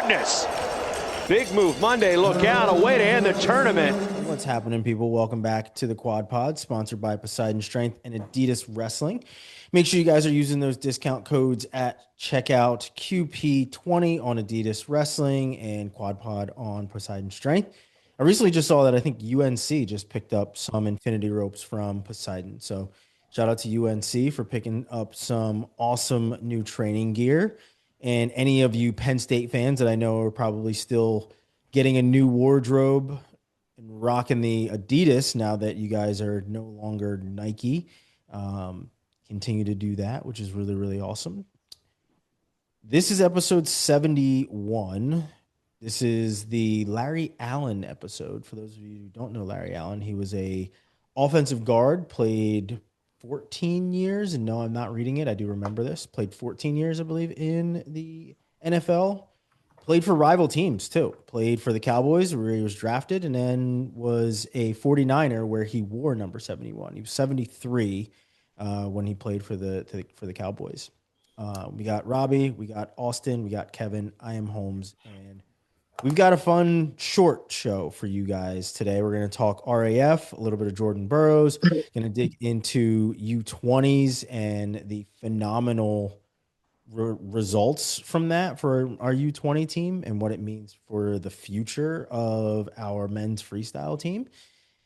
goodness. Big move Monday. Look out. A way to end the tournament. What's happening, people? Welcome back to the Quad Pod, sponsored by Poseidon Strength and Adidas Wrestling. Make sure you guys are using those discount codes at checkout. QP20 on Adidas Wrestling and Quad Pod on Poseidon Strength. I recently just saw that I think UNC just picked up some Infinity ropes from Poseidon. So shout out to UNC for picking up some awesome new training gear. And any of you Penn State fans that I know are probably still getting a new wardrobe and rocking the Adidas now that you guys are no longer Nike. Continue to do that, which is really, really awesome. This is episode 71. This is the Larry Allen episode. For those of you who don't know Larry Allen, he was a offensive guard, played 14 years, and no, I'm not reading it. I do remember this. Played 14 years, I believe, in the NFL. Played for rival teams, too. Played for the Cowboys, where he was drafted, and then was a 49er, where he wore number 71. He was 73 when he played for the Cowboys. We got Robbie, we got Austin, we got Kevin. I am Holmes, and we've got a fun short show for you guys today. We're going to talk RAF, a little bit of Jordan Burroughs, going to dig into U20s and the phenomenal results from that for our U20 team and what it means for the future of our men's freestyle team.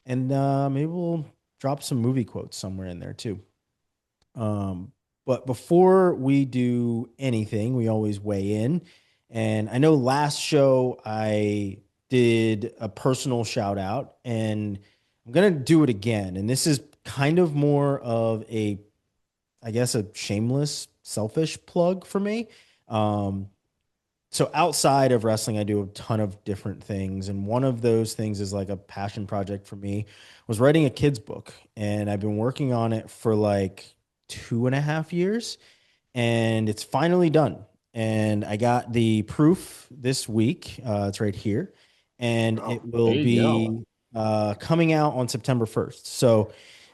And maybe we'll drop some movie quotes somewhere in there too. But before we do anything, we always weigh in. And I know last show I did a personal shout out, and I'm going to do it again. And this is kind of more of a shameless, selfish plug for me. So outside of wrestling, I do a ton of different things. And one of those things is like a passion project for me was writing a kid's book. And I've been working on it for like 2.5 years, and it's finally done. And I got the proof this week. It's right here. And it will be coming out on September 1st. So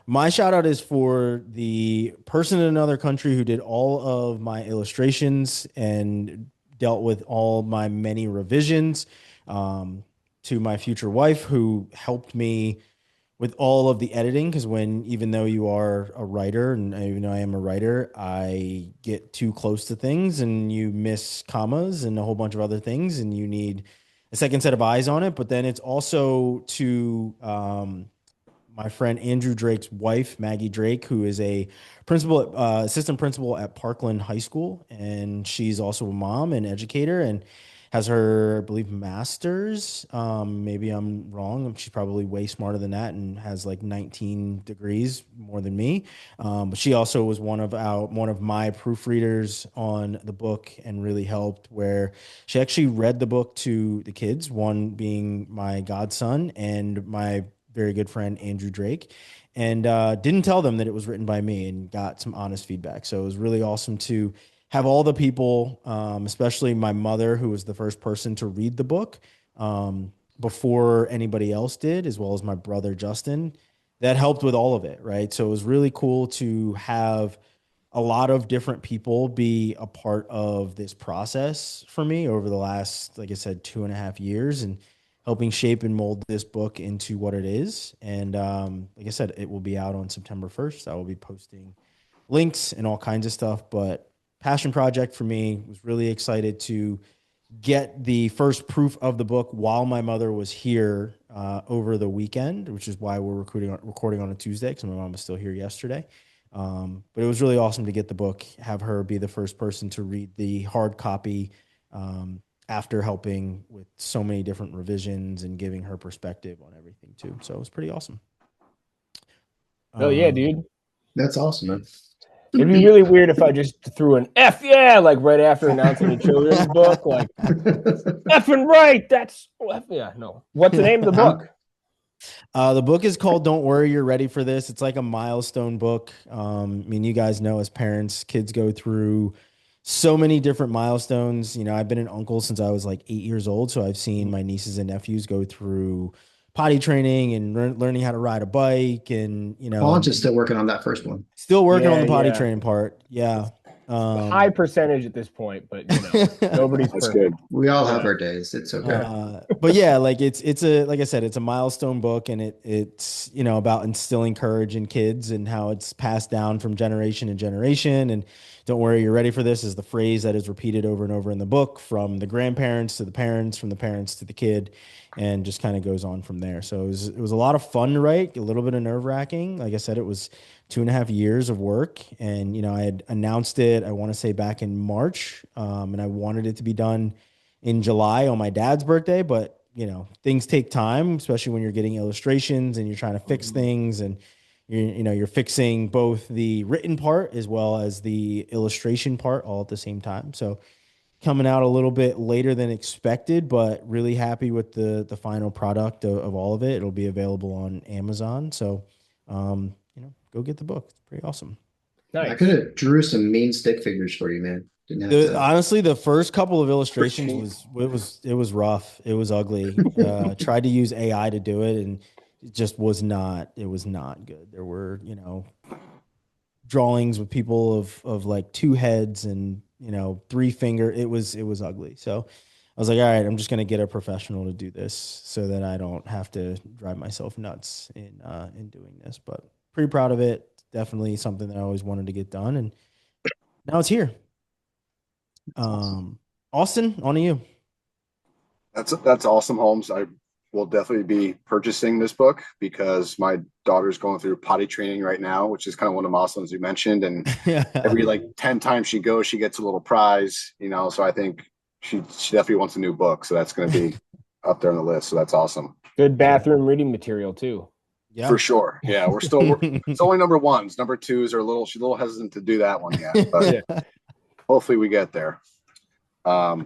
my shout out is for the person in another country who did all of my illustrations and dealt with all my many revisions, to my future wife who helped me with all of the editing, because even though you are a writer, and even though I am a writer, I get too close to things and you miss commas and a whole bunch of other things, and you need a second set of eyes on it. But then it's also to my friend Andrew Drake's wife, Maggie Drake, who is a assistant principal at Parkland High School, and she's also a mom and educator, and has her, I believe, master's. Maybe I'm wrong. She's probably way smarter than that and has like 19 degrees more than me. But she also was one of my proofreaders on the book and really helped, where she actually read the book to the kids, one being my godson and my very good friend, Andrew Drake, and didn't tell them that it was written by me, and got some honest feedback. So it was really awesome to have all the people, especially my mother, who was the first person to read the book before anybody else did, as well as my brother, Justin, that helped with all of it, right? So it was really cool to have a lot of different people be a part of this process for me over the last, like I said, 2.5 years, and helping shape and mold this book into what it is. And like I said, it will be out on September 1st. I will be posting links and all kinds of stuff, but passion project for me. Was really excited to get the first proof of the book while my mother was here over the weekend, which is why we're recording on a Tuesday, because my mom was still here yesterday. But it was really awesome to get the book, have her be the first person to read the hard copy after helping with so many different revisions and giving her perspective on everything too. So it was pretty awesome. Oh yeah, dude. That's awesome, man. It'd be really weird if I just threw an F yeah, like right after announcing a children's book, like effing right. That's F yeah. No, what's the name of the book? The book is called "Don't Worry, You're Ready for This." It's like a milestone book. I mean, you guys know, as parents, kids go through so many different milestones. You know, I've been an uncle since I was like 8 years old, so I've seen my nieces and nephews go through potty training and learning how to ride a bike, and Claunch is still working on that first one. Still working on the potty training part. Yeah. High percentage at this point, but nobody's That's perfect. good. We all have our days. It's okay. But yeah, like it's a, like I said, it's a milestone book, and it's about instilling courage in kids and how it's passed down from generation to generation. And don't worry, you're ready for this is the phrase that is repeated over and over in the book, from the grandparents to the parents, from the parents to the kid, and just kind of goes on from there. So it was a lot of fun to write, a little bit of nerve wracking. Like I said, it was 2.5 years of work, and I had announced it, I want to say back in March, and I wanted it to be done in July on my dad's birthday, but things take time, especially when you're getting illustrations and you're trying to fix things, and you're fixing both the written part as well as the illustration part all at the same time. So coming out a little bit later than expected, but really happy with the final product of all of it. It'll be available on Amazon. So, go get the book. It's pretty awesome. Nice. I could have drew some mean stick figures for you, man. Didn't have to. Honestly, the first couple of illustrations was rough. It was ugly. Tried to use AI to do it, and it just was not. It was not good. There were drawings with people of like 2 heads and 3 finger. It was ugly. So I was like, all right, I'm just gonna get a professional to do this so that I don't have to drive myself nuts in doing this. But pretty proud of it. Definitely something that I always wanted to get done, and now it's here. Austin, on to you. That's awesome, Holmes. I will definitely be purchasing this book because my daughter's going through potty training right now, which is kind of one of the milestones you mentioned. And every 10 times she goes, she gets a little prize, So I think she definitely wants a new book. So that's going to be up there on the list. So that's awesome. Good bathroom reading material too. Yeah, for sure. Yeah, it's only number 1s. Number 2s are she's a little hesitant to do that one yet, but hopefully we get there. I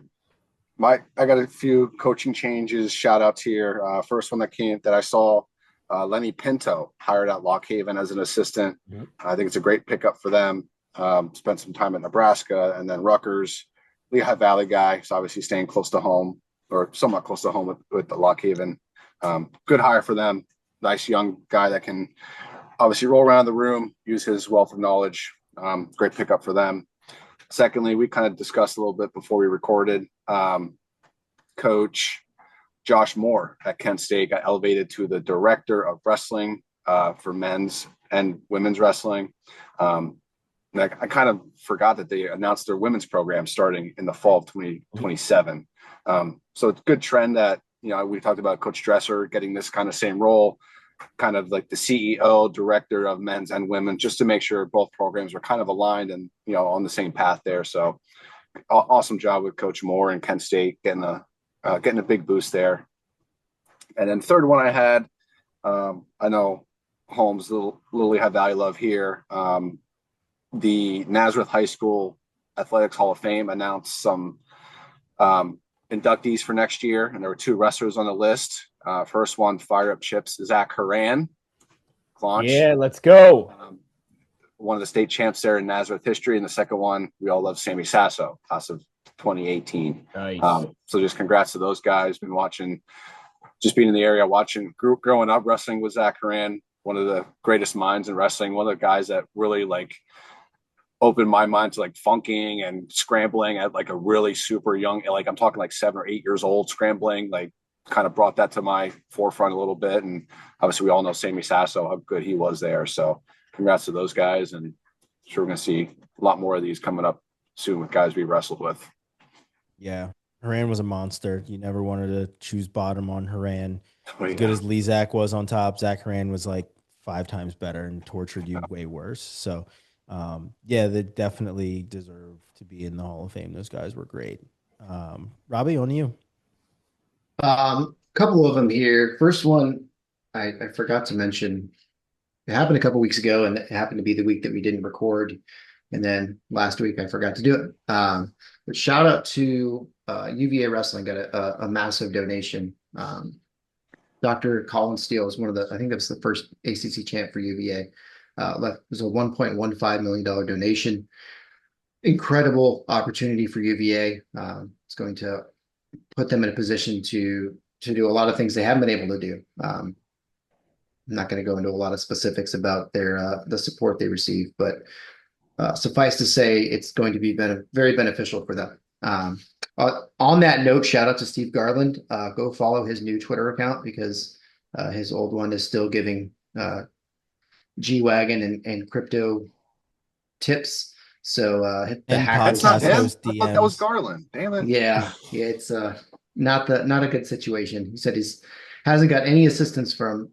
got a few coaching changes, shout outs here. First one that I saw, Lenny Pinto hired at Lock Haven as an assistant. Mm-hmm. I think it's a great pickup for them. Spent some time at Nebraska and then Rutgers. Lehigh Valley guy, so obviously staying close to home or somewhat close to home with the Lock Haven. Good hire for them. Nice young guy that can obviously roll around the room, use his wealth of knowledge. Great pickup for them. Secondly, we kind of discussed a little bit before we recorded. Coach Josh Moore at Kent State got elevated to the director of wrestling for men's and women's wrestling. And I kind of forgot that they announced their women's program starting in the fall of 2027. So it's a good trend that, we talked about Coach Dresser getting this kind of same role, kind of like the CEO, director of men's and women, just to make sure both programs are kind of aligned and, on the same path there. So awesome job with Coach Moore and Kent State getting a big boost there. And then third one I had, I know Holmes, little Lehigh Valley love here. The Nazareth High School Athletics Hall of Fame announced some inductees for next year, and there were 2 wrestlers on the list. First one, Fire Up Chips, Zach Haran, Claunch. Yeah, let's go. One of the state champs there in Nazareth history. And the second one, we all love Sammy Sasso, class of 2018. Nice. So just congrats to those guys. Been being in the area, growing up, wrestling with Zach Haran, one of the greatest minds in wrestling, one of the guys that really opened my mind to funking and scrambling at a really super young, I'm talking 7 or 8 years old, scrambling, kind of brought that to my forefront a little bit. And obviously we all know Sammy Sasso, how good he was there. So congrats to those guys. And I'm sure we're going to see a lot more of these coming up soon with guys we wrestled with. Yeah. Haran was a monster. You never wanted to choose bottom on Haran. Oh, yeah. As good as Lee Zach was on top, Zach Haran was 5 times better and tortured you way worse. So they definitely deserve to be in the Hall of Fame. Those guys were great. Robbie, on to you. Couple of them here. First one, I forgot to mention. It happened a couple weeks ago, and it happened to be the week that we didn't record. And then last week I forgot to do it. But shout out to UVA Wrestling, got a massive donation. Dr. Colin Steele is I think that was the first ACC champ for UVA. It was a $1.15 million donation. Incredible opportunity for UVA. It's going to put them in a position to do a lot of things they haven't been able to do. I'm not going to go into a lot of specifics about the support they receive, but Suffice to say, it's going to be very beneficial for them. On that note, shout out to Steve Garland. Go follow his new Twitter account because his old one is still giving G-Wagon and crypto tips. So hit the And hackers. That's not podcast him. host I thought that was DMs. Garland. Damn it. Yeah, it's not a good situation. He said he's hasn't got any assistance from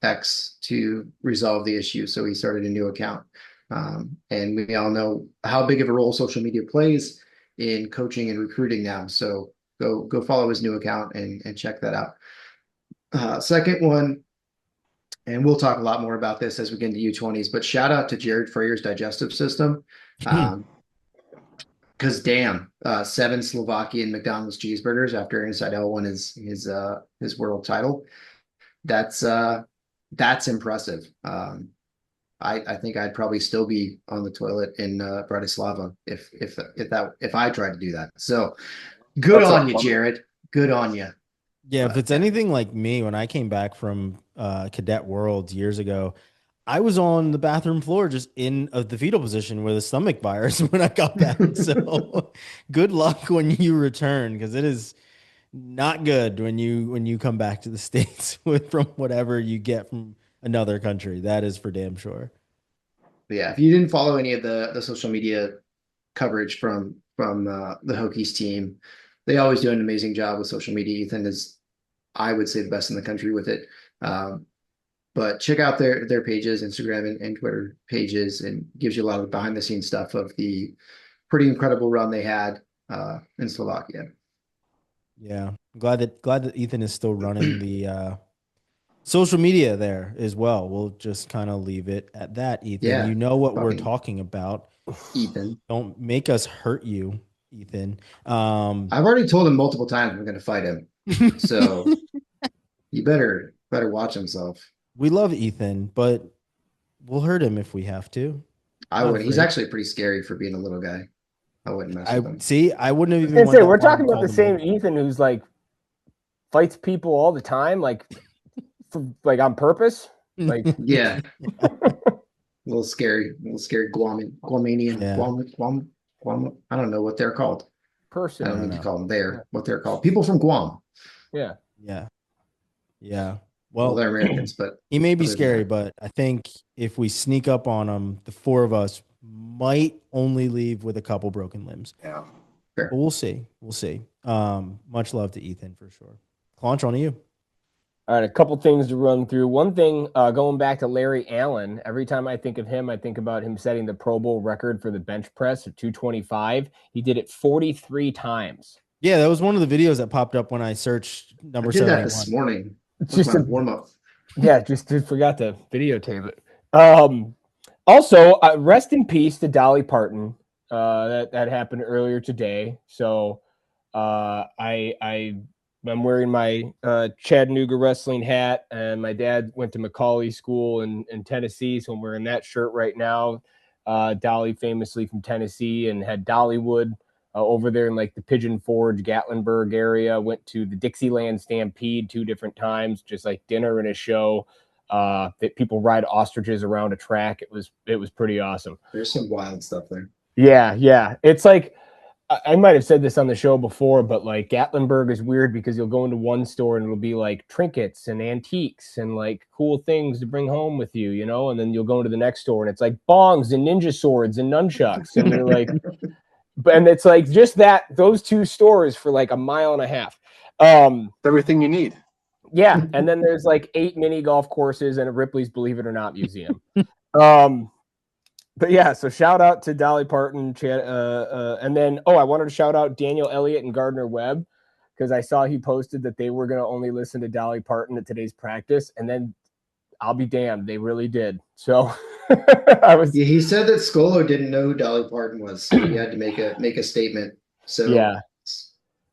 X to resolve the issue, so he started a new account. And we all know how big of a role social media plays in coaching and recruiting now. So go follow his new account and check that out. Second one, and we'll talk a lot more about this as we get into U20s, but shout out to Jared Freier's digestive system. Because damn, 7 Slovakian McDonald's cheeseburgers after Inside L won his world title. That's impressive. I think I'd probably still be on the toilet in Bratislava if I tried to do that. So good That's on a you, fun- Jared. Good on you. Yeah, if it's anything like me, when I came back from Cadet Worlds years ago, I was on the bathroom floor just in the fetal position with a stomach virus when I got back. So good luck when you return, because it is not good when you come back to the States from whatever you get from another country. That is for damn sure. But yeah, if you didn't follow any of the social media coverage from the Hokies team, they always do an amazing job with social media. Ethan is, I would say, the best in the country with it. But check out their pages, Instagram and Twitter pages, and gives you a lot of behind the scenes stuff of the pretty incredible run they had in Slovakia. Yeah, glad that Ethan is still running the social media there as well. We'll just kind of leave it at that, Ethan. Yeah, you know what we're fucking talking about. Ethan. Don't make us hurt you, Ethan. I've already told him multiple times I'm going to fight him, so you better watch himself. We love Ethan, but we'll hurt him if we have to. I Not would. He's afraid. actually pretty scary for being a little guy. I wouldn't mess with him. See. I wouldn't have even. And went say that we're far talking and about the called same him Ethan who's like fights people all the time, like like on purpose. Like Yeah. A little scary Guamanian. Yeah. Guam. I don't know what they're called. person. I don't need know. to call them there. What they're called. People from Guam. Yeah. Yeah. Well, Well, they're Americans, but he may be other than scary, that. but I think if we sneak up on him, the 4 of us might only leave with a couple broken limbs. Yeah. But we'll see. We'll see. Much love to Ethan for sure. Claunch, on to you. All right, a couple things to run through. One thing, going back to Larry Allen, every time I think of him, I think about him setting the Pro Bowl record for the bench press at 225. He did it 43 times. Yeah, that was one of the videos that popped up when I searched number I did 71. that this morning. It's Just just my a warm up. Yeah, just forgot to videotape it. Also, rest in peace to Dolly Parton. That happened earlier today. So I'm wearing my Chattanooga wrestling hat, and my dad went to Macaulay School in Tennessee, so I'm wearing that shirt right now. Dolly, famously from Tennessee, and had Dollywood over there in like the Pigeon Forge, Gatlinburg area. Went to the Dixieland Stampede 2 different times, just like dinner and a show. That people ride ostriches around a track. It was pretty awesome. There's some wild stuff there. Yeah. It's like, I might have said this on the show before, but like Gatlinburg is weird because you'll go into one store and it'll be like trinkets and antiques and like cool things to bring home with you, you know, and then you'll go into the next store and it's like bongs and ninja swords and nunchucks. And you're like, and it's like just those 2 stores for like a mile and a half. Everything you need. Yeah. And then there's like 8 mini golf courses and a Ripley's Believe It or Not museum. But yeah, so shout out to Dolly Parton, and then I wanted to shout out Daniel Elliott and Gardner Webb because I saw he posted that they were going to only listen to Dolly Parton at today's practice, and then I'll be damned, they really did. So Yeah, he said that Scolo didn't know who Dolly Parton was, so he had to make a statement. So yeah,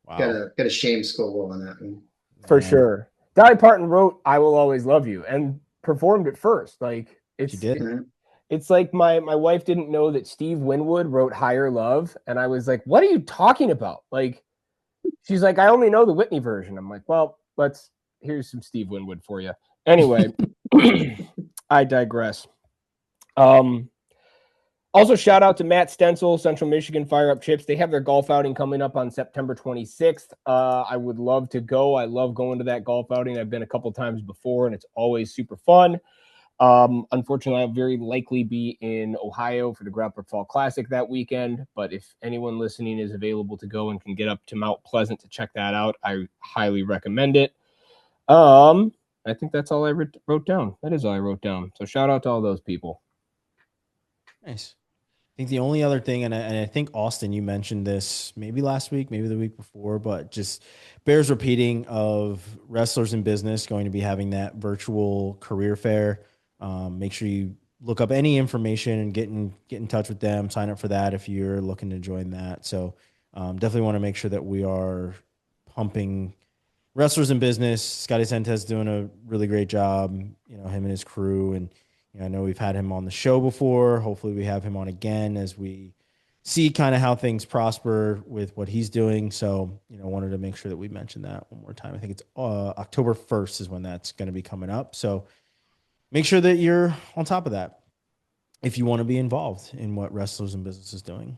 Wow. gotta shame Scolo on that one. for Man. sure. Dolly Parton wrote "I Will Always Love You" and performed it first. Like She did. It's like my wife didn't know that Steve Winwood wrote Higher Love. And I was like, what are you talking about? Like, she's like, I only know the Whitney version. I'm like, well, here's some Steve Winwood for you. Anyway, I digress. Also, shout out to Matt Stencil, Central Michigan Fire Up Chips. They have their golf outing coming up on September 26th. I would love to go. I love going to that golf outing. I've been a couple times before, and it's always super fun. Unfortunately, I'll very likely be in Ohio for the Grappler Fall Classic that weekend. But if anyone listening is available to go and can get up to Mount Pleasant to check that out, I highly recommend it. I think that's all I wrote down. That is all I wrote down. So shout out to all those people. Nice. I think the only other thing, and I think, Austin, you mentioned this maybe last week, maybe the week before, but just bears repeating, of Wrestlers in Business going to be having that virtual career fair. Make sure you look up any information and get in touch with them. Sign up for that if you're looking to join that. So definitely want to make sure that we are pumping Wrestlers in Business. Scotty Sentez doing a really great job, him and his crew. And I know we've had him on the show before. Hopefully we have him on again as we see kind of how things prosper with what he's doing. So, wanted to make sure that we mentioned that one more time. I think it's October 1st is when that's going to be coming up. So make sure that you're on top of that if you want to be involved in what Wrestlers in Business is doing.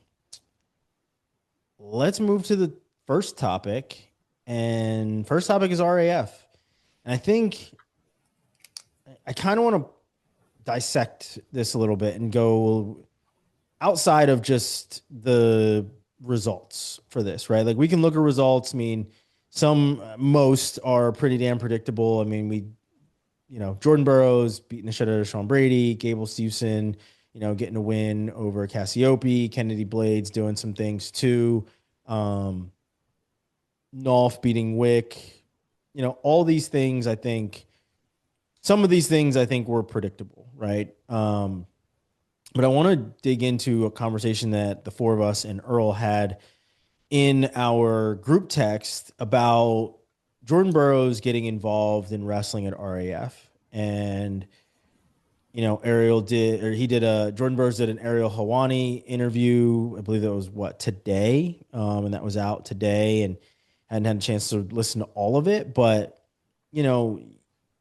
Let's move to the first topic. And first topic is RAF. And I think I kind of want to dissect this a little bit and go outside of just the results for this, right? Like, we can look at results. I mean, most are pretty damn predictable. I mean, Jordan Burroughs beating the shit out of Sean Brady, Gable Steveson, getting a win over Cassiope, Kennedy Blades doing some things too. Nolf beating Wick, all these things. I think some of these things were predictable, right? But I want to dig into a conversation that the four of us and Earl had in our group text about Jordan Burroughs getting involved in wrestling at RAF. And, Jordan Burroughs did an Ariel Hawani interview. I believe that was today. And that was out today, and hadn't had a chance to listen to all of it, but you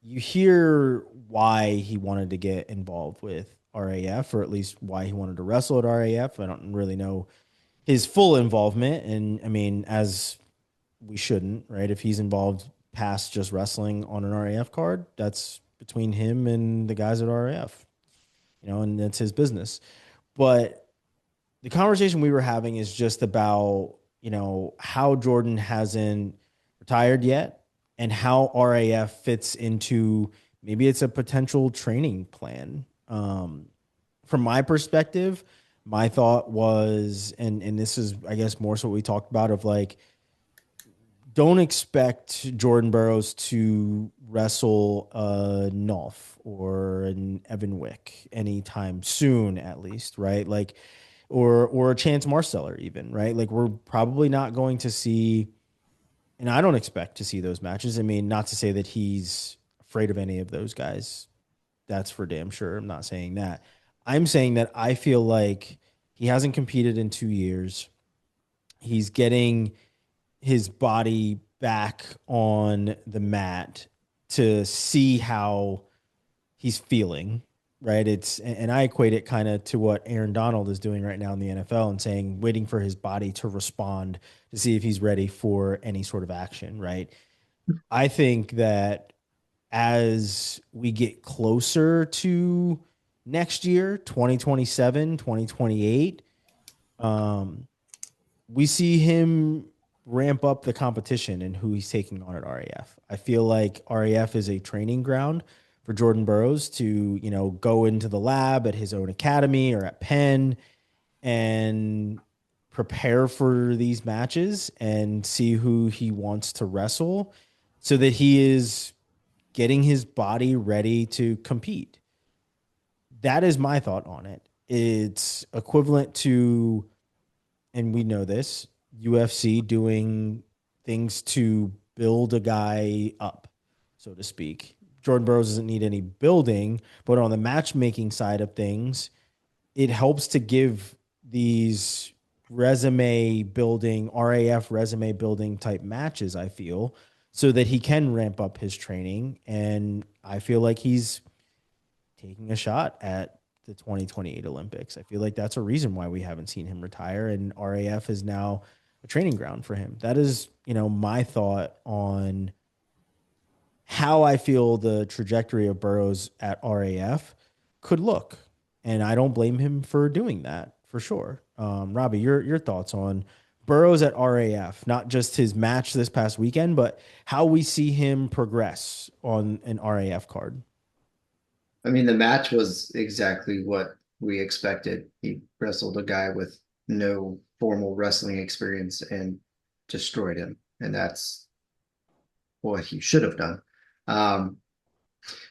hear why he wanted to get involved with RAF, or at least why he wanted to wrestle at RAF. I don't really know his full involvement. And I mean, as we shouldn't, right? If he's involved past just wrestling on an RAF card, that's between him and the guys at RAF, and that's his business. But the conversation we were having is just about, how Jordan hasn't retired yet and how RAF fits into, maybe it's a potential training plan. From my perspective, my thought was, and this is, I guess, more so what we talked about, of like, don't expect Jordan Burroughs to wrestle a Nolf or an Evan Wick anytime soon, at least, right? Like, or a Chance Marsteller even, right? Like, we're probably not going to see, and I don't expect to see those matches. I mean, not to say that he's afraid of any of those guys. That's for damn sure. I'm not saying that. I'm saying that I feel like he hasn't competed in 2 years. He's getting his body back on the mat to see how he's feeling, right? And I equate it kind of to what Aaron Donald is doing right now in the NFL and saying, waiting for his body to respond to see if he's ready for any sort of action, right? I think that as we get closer to next year, 2027, 2028, we see him ramp up the competition and who he's taking on at RAF. I feel like RAF is a training ground for Jordan Burroughs to, go into the lab at his own academy or at Penn and prepare for these matches and see who he wants to wrestle so that he is getting his body ready to compete. That is my thought on it. It's equivalent to, and we know this, UFC doing things to build a guy up, so to speak. Jordan Burroughs doesn't need any building, but on the matchmaking side of things, it helps to give these resume building, RAF resume building type matches, I feel, so that he can ramp up his training. And I feel like he's taking a shot at the 2028 Olympics. I feel like that's a reason why we haven't seen him retire, and RAF is now a training ground for him. That is, my thought on how I feel the trajectory of Burroughs at RAF could look. And I don't blame him for doing that, for sure. Robbie, your thoughts on Burroughs at RAF, not just his match this past weekend, but how we see him progress on an RAF card. I mean, the match was exactly what we expected. He wrestled a guy with no formal wrestling experience and destroyed him. And that's what he should have done.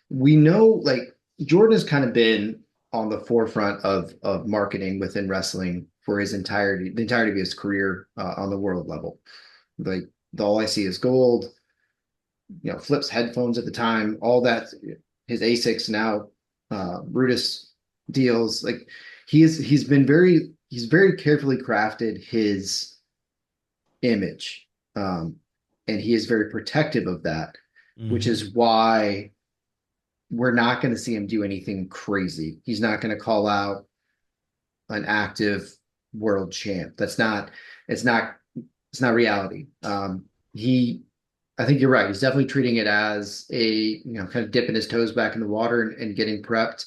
We know, like, Jordan has kind of been on the forefront of marketing within wrestling for the entirety of his career on the world level. Like, all I see is gold, flips headphones at the time, all that. His Asics now, Brutus deals. Like, he's very carefully crafted his image, and he is very protective of that, which is why we're not going to see him do anything crazy. He's not going to call out an active world champ. It's not reality. I think you're right. He's definitely treating it as a, kind of dipping his toes back in the water and getting prepped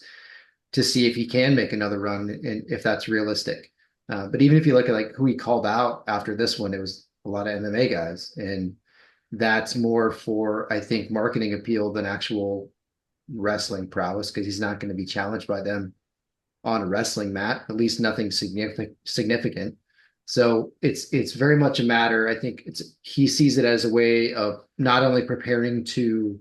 to see if he can make another run and if that's realistic. But even if you look at like who he called out after this one, it was a lot of MMA guys, and that's more for, I think, marketing appeal than actual wrestling prowess, because he's not going to be challenged by them on a wrestling mat, at least nothing significant. So it's very much a matter. I think he sees it as a way of not only preparing to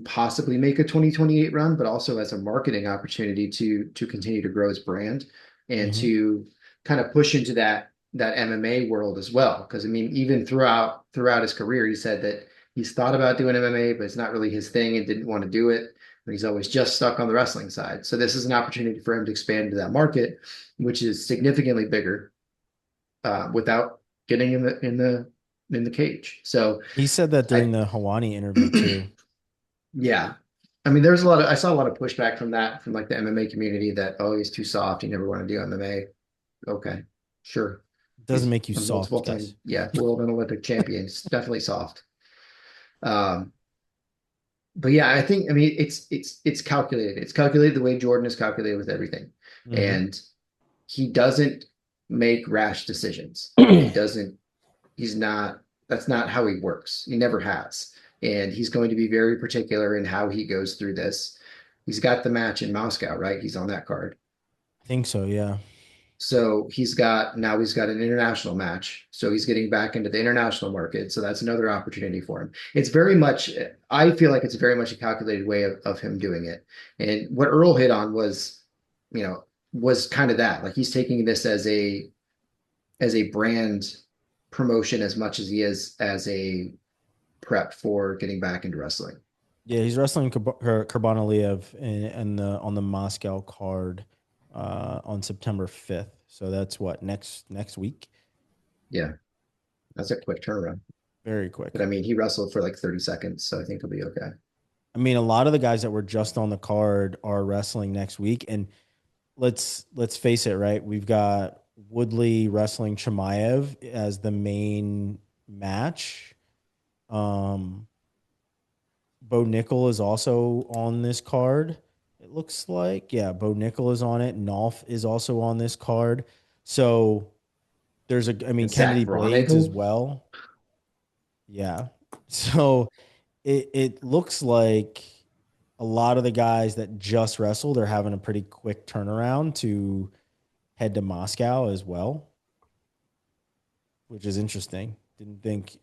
possibly make a 2028 run, but also as a marketing opportunity to continue to grow his brand and to kind of push into that MMA world as well. Because I mean, even throughout his career, he said that he's thought about doing MMA, but it's not really his thing and didn't want to do it. And he's always just stuck on the wrestling side. So this is an opportunity for him to expand into that market, which is significantly bigger, without getting in the cage. So he said that during the Hawani interview too. Yeah. I mean, I saw a lot of pushback from like the MMA community that, oh, he's too soft. You never want to do MMA. Okay, sure. Doesn't make you A soft, multiple time, world and Olympic champion. It's definitely soft. But yeah, I mean, it's calculated. It's calculated the way Jordan is calculated with everything. And he doesn't make rash decisions. That's not how he works. He never has. And he's going to be very particular in how he goes through this. He's got the match in Moscow, right? He's on that card. I think so, yeah. So he's got an international match. So he's getting back into the international market. So that's another opportunity for him. I feel like it's very much a calculated way of him doing it. And what Earl hit on was kind of that. Like, he's taking this as a brand promotion as much as he is as a prep for getting back into wrestling. Yeah, he's wrestling Kurbanaliev on the Moscow card on September 5th. So that's what, next week? Yeah. That's a quick turnaround. Very quick. But I mean, he wrestled for like 30 seconds, so I think he'll be okay. I mean, a lot of the guys that were just on the card are wrestling next week, and let's face it, right? We've got Woodley wrestling Chimaev as the main match. Bo Nickel is also on this card. It looks like, yeah, Bo Nickel is on it. Nolf is also on this card. So there's Kennedy Blades as well. Yeah. So it looks like a lot of the guys that just wrestled are having a pretty quick turnaround to head to Moscow as well, which is interesting. Didn't think,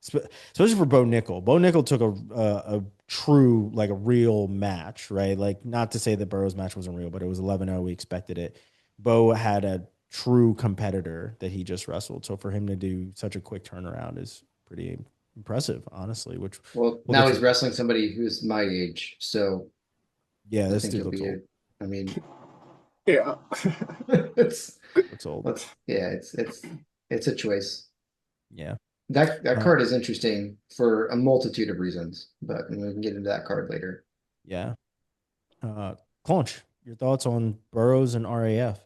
especially for Bo Nickel. Bo Nickel took a true, like a real match, right? Like, not to say that Burroughs' match wasn't real, but it was 11-0. We expected it. Bo had a true competitor that he just wrestled. So for him to do such a quick turnaround is pretty impressive, honestly. Now he's wrestling somebody who's my age. So yeah, this dude looks old. Yeah, it's old. It's a choice. Yeah. That card is interesting for a multitude of reasons, but we can get into that card later. Yeah. Claunch, your thoughts on Burroughs and RAF?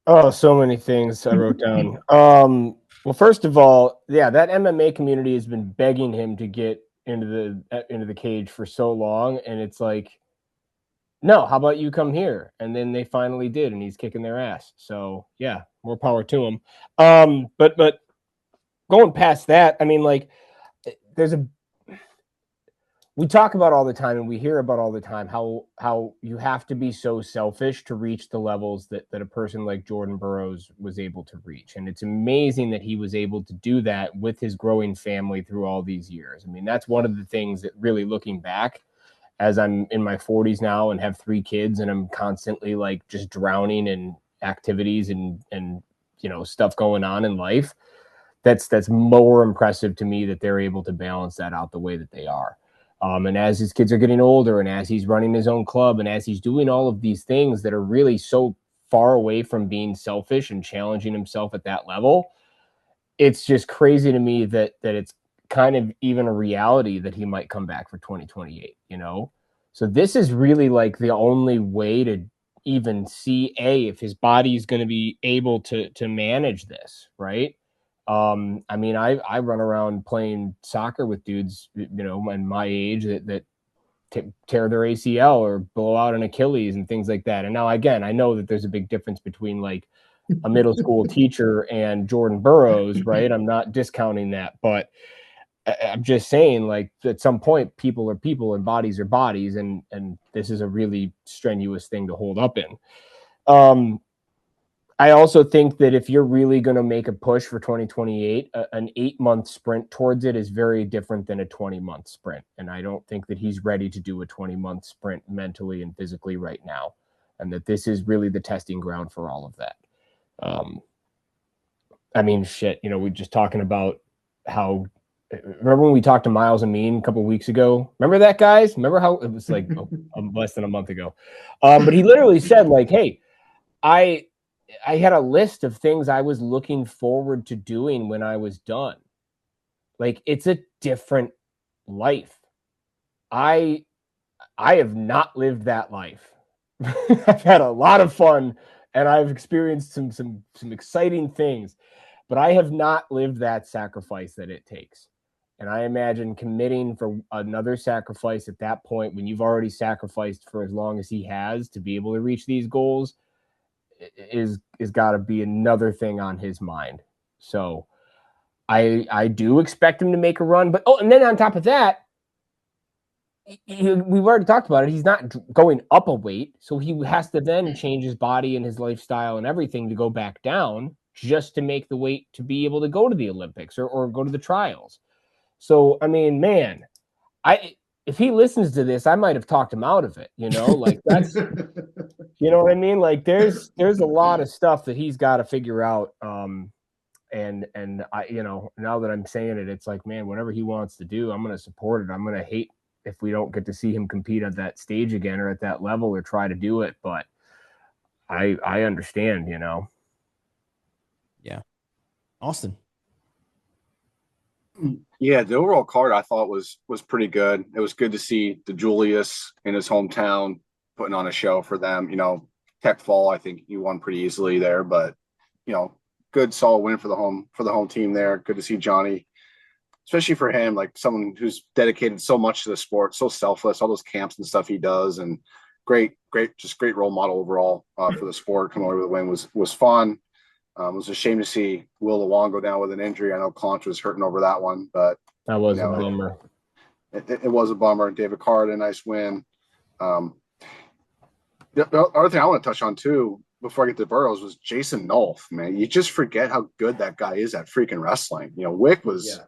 Oh, so many things I wrote down. Well, first of all, yeah, that MMA community has been begging him to get into the cage for so long, and it's like, no, how about you come here? And then they finally did, and he's kicking their ass. So yeah, more power to him. But going past that, I mean, like, we talk about all the time and we hear about all the time how you have to be so selfish to reach the levels that a person like Jordan Burroughs was able to reach. And it's amazing that he was able to do that with his growing family through all these years. I mean, that's one of the things that, really looking back, as I'm in my 40s now and have 3 kids and I'm constantly like just drowning in activities and stuff going on in life, that's more impressive to me that they're able to balance that out the way that they are. And as his kids are getting older and as he's running his own club and as he's doing all of these things that are really so far away from being selfish and challenging himself at that level, it's just crazy to me that it's kind of even a reality that he might come back for 2028, So this is really like the only way to even see if his body is going to be able to manage this, right? I mean, I run around playing soccer with dudes, in my age that tear their ACL or blow out an Achilles and things like that. And now, again, I know that there's a big difference between like a middle school teacher and Jordan Burroughs, right? I'm not discounting that, but I'm just saying, like, at some point, people are people and bodies are bodies, and this is a really strenuous thing to hold up in. I also think that if you're really going to make a push for 2028, an 8-month sprint towards it is very different than a 20-month sprint. And I don't think that he's ready to do a 20-month sprint mentally and physically right now. And that this is really the testing ground for all of that. I mean, shit, we're just talking about how, remember when we talked to Miles Amin a couple of weeks ago? Remember that, guys? Remember how it was like less than a month ago? But he literally said, like, hey, I had a list of things I was looking forward to doing when I was done. Like, it's a different life. I have not lived that life. I've had a lot of fun and I've experienced some exciting things, but I have not lived that sacrifice that it takes. And I imagine committing for another sacrifice at that point, when you've already sacrificed for as long as he has to be able to reach these goals, is got to be another thing on his mind. So I do expect him to make a run, but and then on top of that, we've already talked about it. He's not going up a weight, so he has to then change his body and his lifestyle and everything to go back down just to make the weight to be able to go to the Olympics or go to the trials. So, I mean, man, if he listens to this, I might have talked him out of it, like that's, you know what I mean? Like there's a lot of stuff that he's got to figure out. And I, now that I'm saying it, it's like, man, whatever he wants to do, I'm going to support it. I'm going to hate if we don't get to see him compete at that stage again or at that level or try to do it. But I understand, Yeah. Austin. Yeah, the overall card I thought was pretty good. It was good to see the Julius in his hometown putting on a show for them. Tech Fall, I think he won pretty easily there, but good solid win for the home team there. Good to see Johnny, especially for him, like someone who's dedicated so much to the sport, so selfless, all those camps and stuff he does, and great role model overall for the sport. Coming away with the win was fun. It was a shame to see Will Lewan go down with an injury. I know Claunch was hurting over that one, but that was a bummer. It was a bummer. David Carr had a nice win. The other thing I want to touch on too, before I get to Burroughs, was Jason Nolf. Man, you just forget how good that guy is at freaking wrestling. Wick was,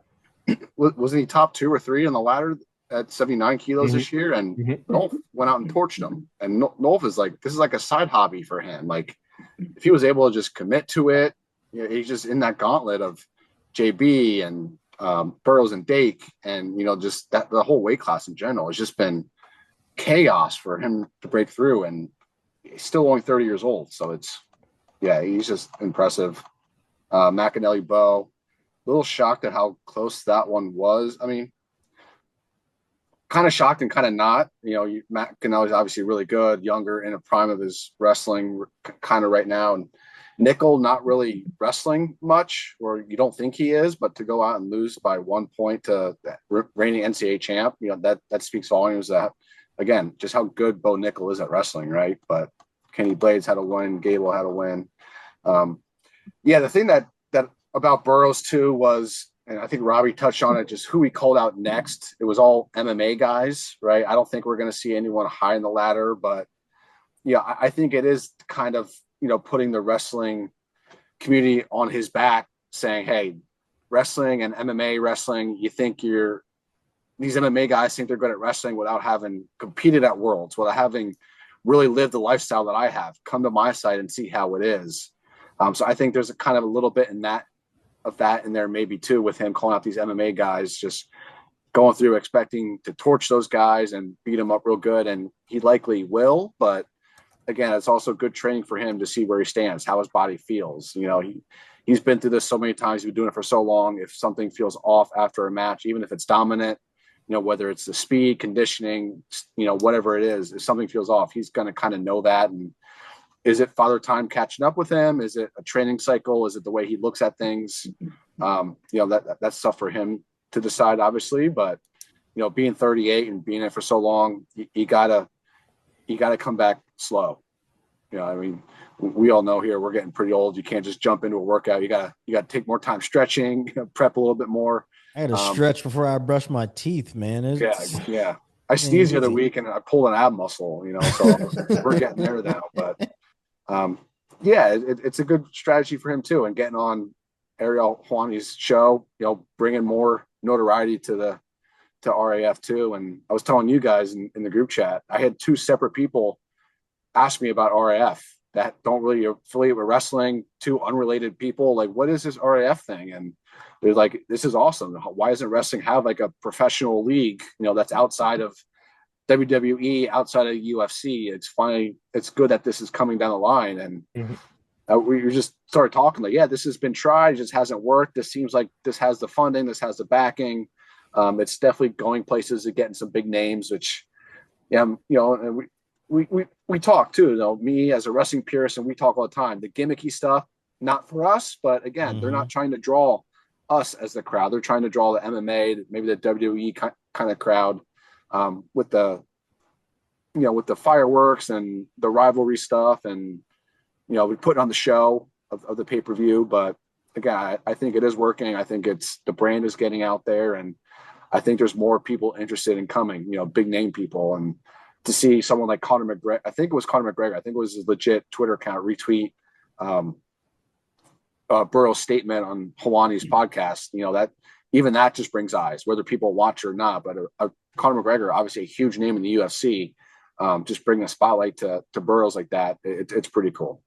wasn't he top 2 or 3 on the ladder at 79 kilos this year? And Nolf went out and torched him. And Nolf is like, this is like a side hobby for him. Like, if he was able to just commit to it, he's just in that gauntlet of JB and Burroughs and Dake, and just that the whole weight class in general has just been chaos for him to break through, and he's still only 30 years old. So he's just impressive. McAnally Bow, a little shocked at how close that one was. I mean, kind of shocked and kind of not. Matt Canelli's obviously really good, younger, in a prime of his wrestling kind of right now. And Nickel, not really wrestling much, or you don't think he is, but to go out and lose by 1 point to the reigning NCAA champ, that speaks volumes that, again, just how good Bo Nickel is at wrestling, right? But Kenny Blades had to win, Gable had to win. The thing that about Burroughs too was, and I think Robbie touched on it, just who he called out next. It was all MMA guys, right? I don't think we're going to see anyone high in the ladder, but I think it is kind of, putting the wrestling community on his back, saying, hey, wrestling and MMA wrestling, these MMA guys think they're good at wrestling without having competed at Worlds, without having really lived the lifestyle that I have. Come to my site and see how it is. So I think there's a kind of a little bit in that in there maybe too, with him calling out these MMA guys, just going through expecting to torch those guys and beat them up real good. And he likely will, but again, it's also good training for him to see where he stands, how his body feels. He's been through this so many times. He's been doing it for so long. If something feels off after a match, even if it's dominant, whether it's the speed, conditioning, whatever it is, if something feels off, he's going to kind of know that. And is it Father Time catching up with him? Is it a training cycle? Is it the way he looks at things? That's stuff for him to decide, obviously. But being 38 and being in for so long, you gotta come back slow. We all know here we're getting pretty old. You can't just jump into a workout. You gotta take more time stretching, prep a little bit more. I had to stretch before I brush my teeth, man. Yeah. I sneezed the other week and I pulled an ab muscle, so we're getting there now. But it's a good strategy for him too. And getting on Ariel Helwani's show, bringing more notoriety to RAF too. And I was telling you guys in the group chat, I had 2 separate people ask me about RAF that don't really affiliate with wrestling, 2 unrelated people. Like, what is this RAF thing? And they're like, this is awesome. Why doesn't wrestling have like a professional league, that's outside of WWE, outside of UFC? It's funny. It's good that this is coming down the line. And we just started talking like, this has been tried. It just hasn't worked. This seems like this has the funding. This has the backing. It's definitely going places and getting some big names, which, and we talk too, me as a wrestling purist, and we talk all the time, the gimmicky stuff, not for us, but again, they're not trying to draw us as the crowd. They're trying to draw the MMA, maybe the WWE kind of crowd, with the fireworks and the rivalry stuff. And, we put on the show of the pay-per-view, but again, I think it is working. I think the brand is getting out there, and I think there's more people interested in coming, big name people. And to see someone like Conor McGregor, I think it was Conor McGregor, I think it was his legit Twitter account, retweet Burroughs' statement on Helwani's podcast, that just brings eyes, whether people watch or not. But Conor McGregor, obviously a huge name in the UFC, just bringing a spotlight to Burroughs like that, it's pretty cool.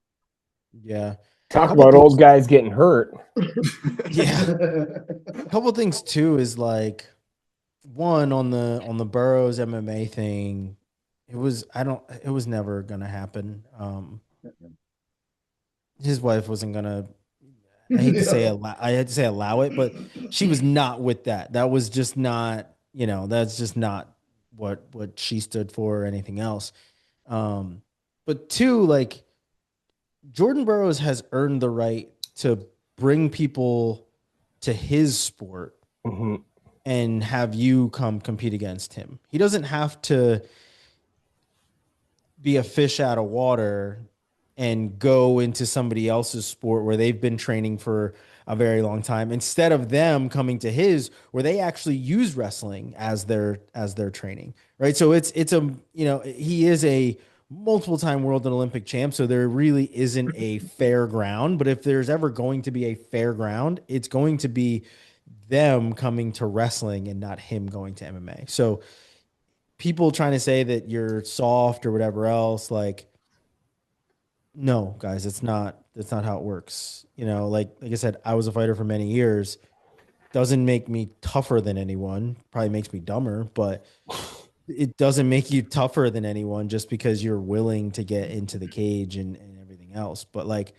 Yeah. Talk about old guys getting hurt. Yeah. A couple of things too is like, one, on the Burroughs MMA thing, it was never gonna happen. His wife wasn't gonna, I hate to say allow it, but she was not with that. That was just not, that's just not what she stood for or anything else. But 2, like, Jordan Burroughs has earned the right to bring people to his sport and have you come compete against him. He doesn't have to be a fish out of water and go into somebody else's sport where they've been training for a very long time, instead of them coming to his where they actually use wrestling as their training. Right. So it's he is a multiple time world and Olympic champ. So there really isn't a fair ground, but if there's ever going to be a fair ground, it's going to be them coming to wrestling and not him going to MMA. So people trying to say that you're soft or whatever else, like, no, guys, that's not how it works. Like I said, I was a fighter for many years. Doesn't make me tougher than anyone. Probably makes me dumber, but it doesn't make you tougher than anyone just because you're willing to get into the cage and everything else. But like,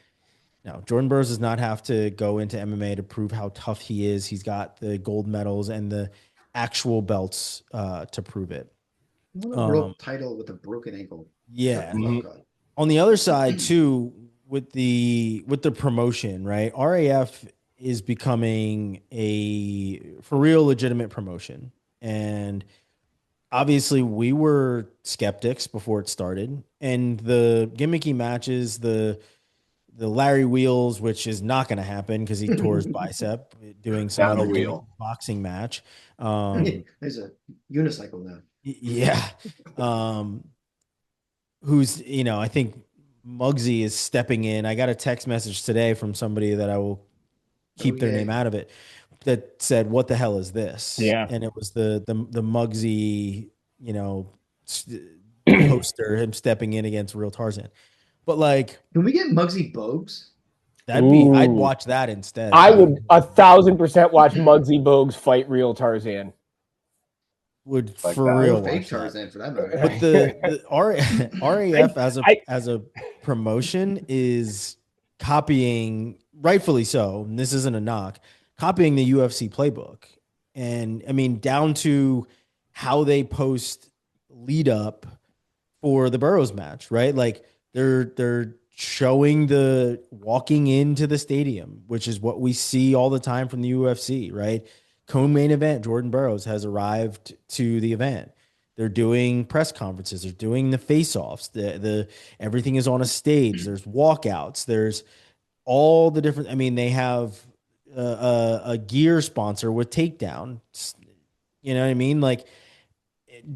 no, Jordan Burroughs does not have to go into MMA to prove how tough he is. He's got the gold medals and the actual belts to prove it. Won a world title with a broken ankle. Yeah. Oh, God. On the other side too, with the promotion, right? RAF is becoming a for real legitimate promotion. And obviously we were skeptics before it started. And the gimmicky matches, the Larry Wheels, which is not going to happen because he tore his bicep doing some Down the other wheel. boxing match. There's a unicycle now. Yeah. Who's, I think Muggsy is stepping in. I got a text message today from somebody that I will keep their name out of it that said, "What the hell is this?" Yeah. And it was the Muggsy, poster, him stepping in against Real Tarzan. But like, Can we get Muggsy Bogues? I'd Ooh. watch that instead. I would 1,000% watch Muggsy Bogues fight Real Tarzan. Would Like for that. real Or fake watch that. Tarzan for that matter. But the RAF as a promotion is copying, rightfully so, and this isn't a knock, copying the UFC playbook. And I mean, down to how they post lead up for the Burroughs match, right? Like they're showing the walking into the stadium, which is what we see all the time from the UFC, right? Co-main event, Jordan Burroughs has arrived to the event. They're doing press conferences. They're doing the face-offs. The everything is on a stage. There's walkouts. There's all the different. I mean, they have a gear sponsor with Takedown. You know what I mean? Like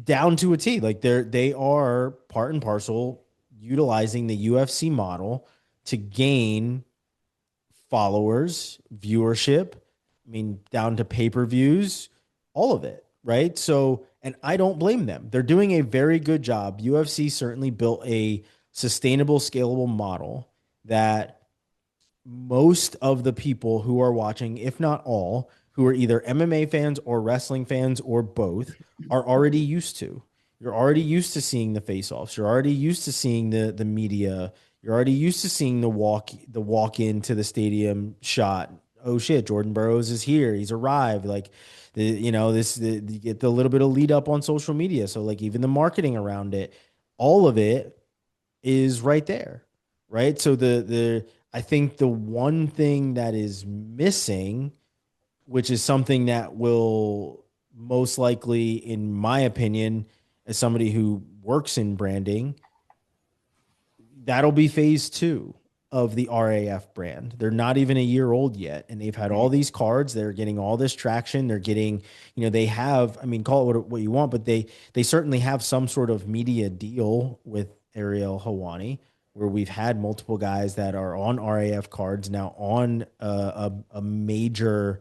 down to a T. Like they are part and parcel utilizing the UFC model to gain followers, viewership. I mean, down to pay-per-views, all of it, right? So, and I don't blame them. They're doing a very good job. UFC certainly built a sustainable, scalable model that most of the people who are watching, if not all, who are either MMA fans or wrestling fans or both, are already used to. You're already used to seeing the face-offs. You're already used to seeing the media. You're already used to seeing the walk into the stadium shot. Oh shit, Jordan Burroughs is here. He's arrived. Like you get the little bit of lead up on social media. So like even the marketing around it, all of it is right there. Right. So I think the one thing that is missing, which is something that will most likely, in my opinion, as somebody who works in branding, that'll be phase 2 of the RAF brand. They're not even a year old yet, and they've had all these cards. They're getting all this traction. They're getting, they have, I mean, call it what you want, but they certainly have some sort of media deal with Ariel Hawani, where we've had multiple guys that are on RAF cards now on a major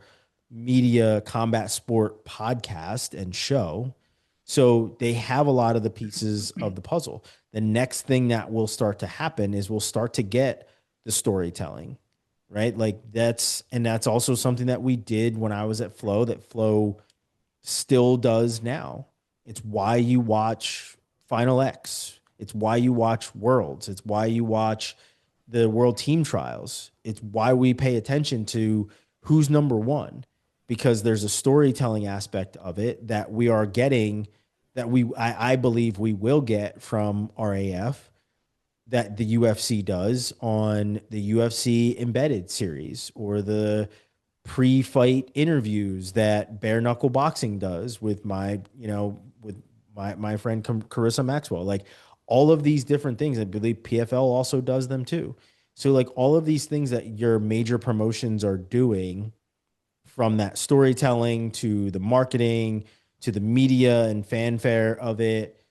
media combat sport podcast and show. So they have a lot of the pieces of the puzzle. The next thing that will start to happen is we'll start to get the storytelling, right? Like that's also something that we did when I was at Flow, that Flow still does now. It's why you watch Final X. It's why you watch Worlds. It's why you watch the World Team Trials. It's why we pay attention to who's number one, because there's a storytelling aspect of it that we are getting, that I believe we will get from RAF, that the UFC does on the UFC Embedded series, or the pre-fight interviews that Bare Knuckle Boxing does with my friend Carissa Maxwell. Like all of these different things, I believe PFL also does them too. So like all of these things that your major promotions are doing, from that storytelling to the marketing to the media and fanfare of it,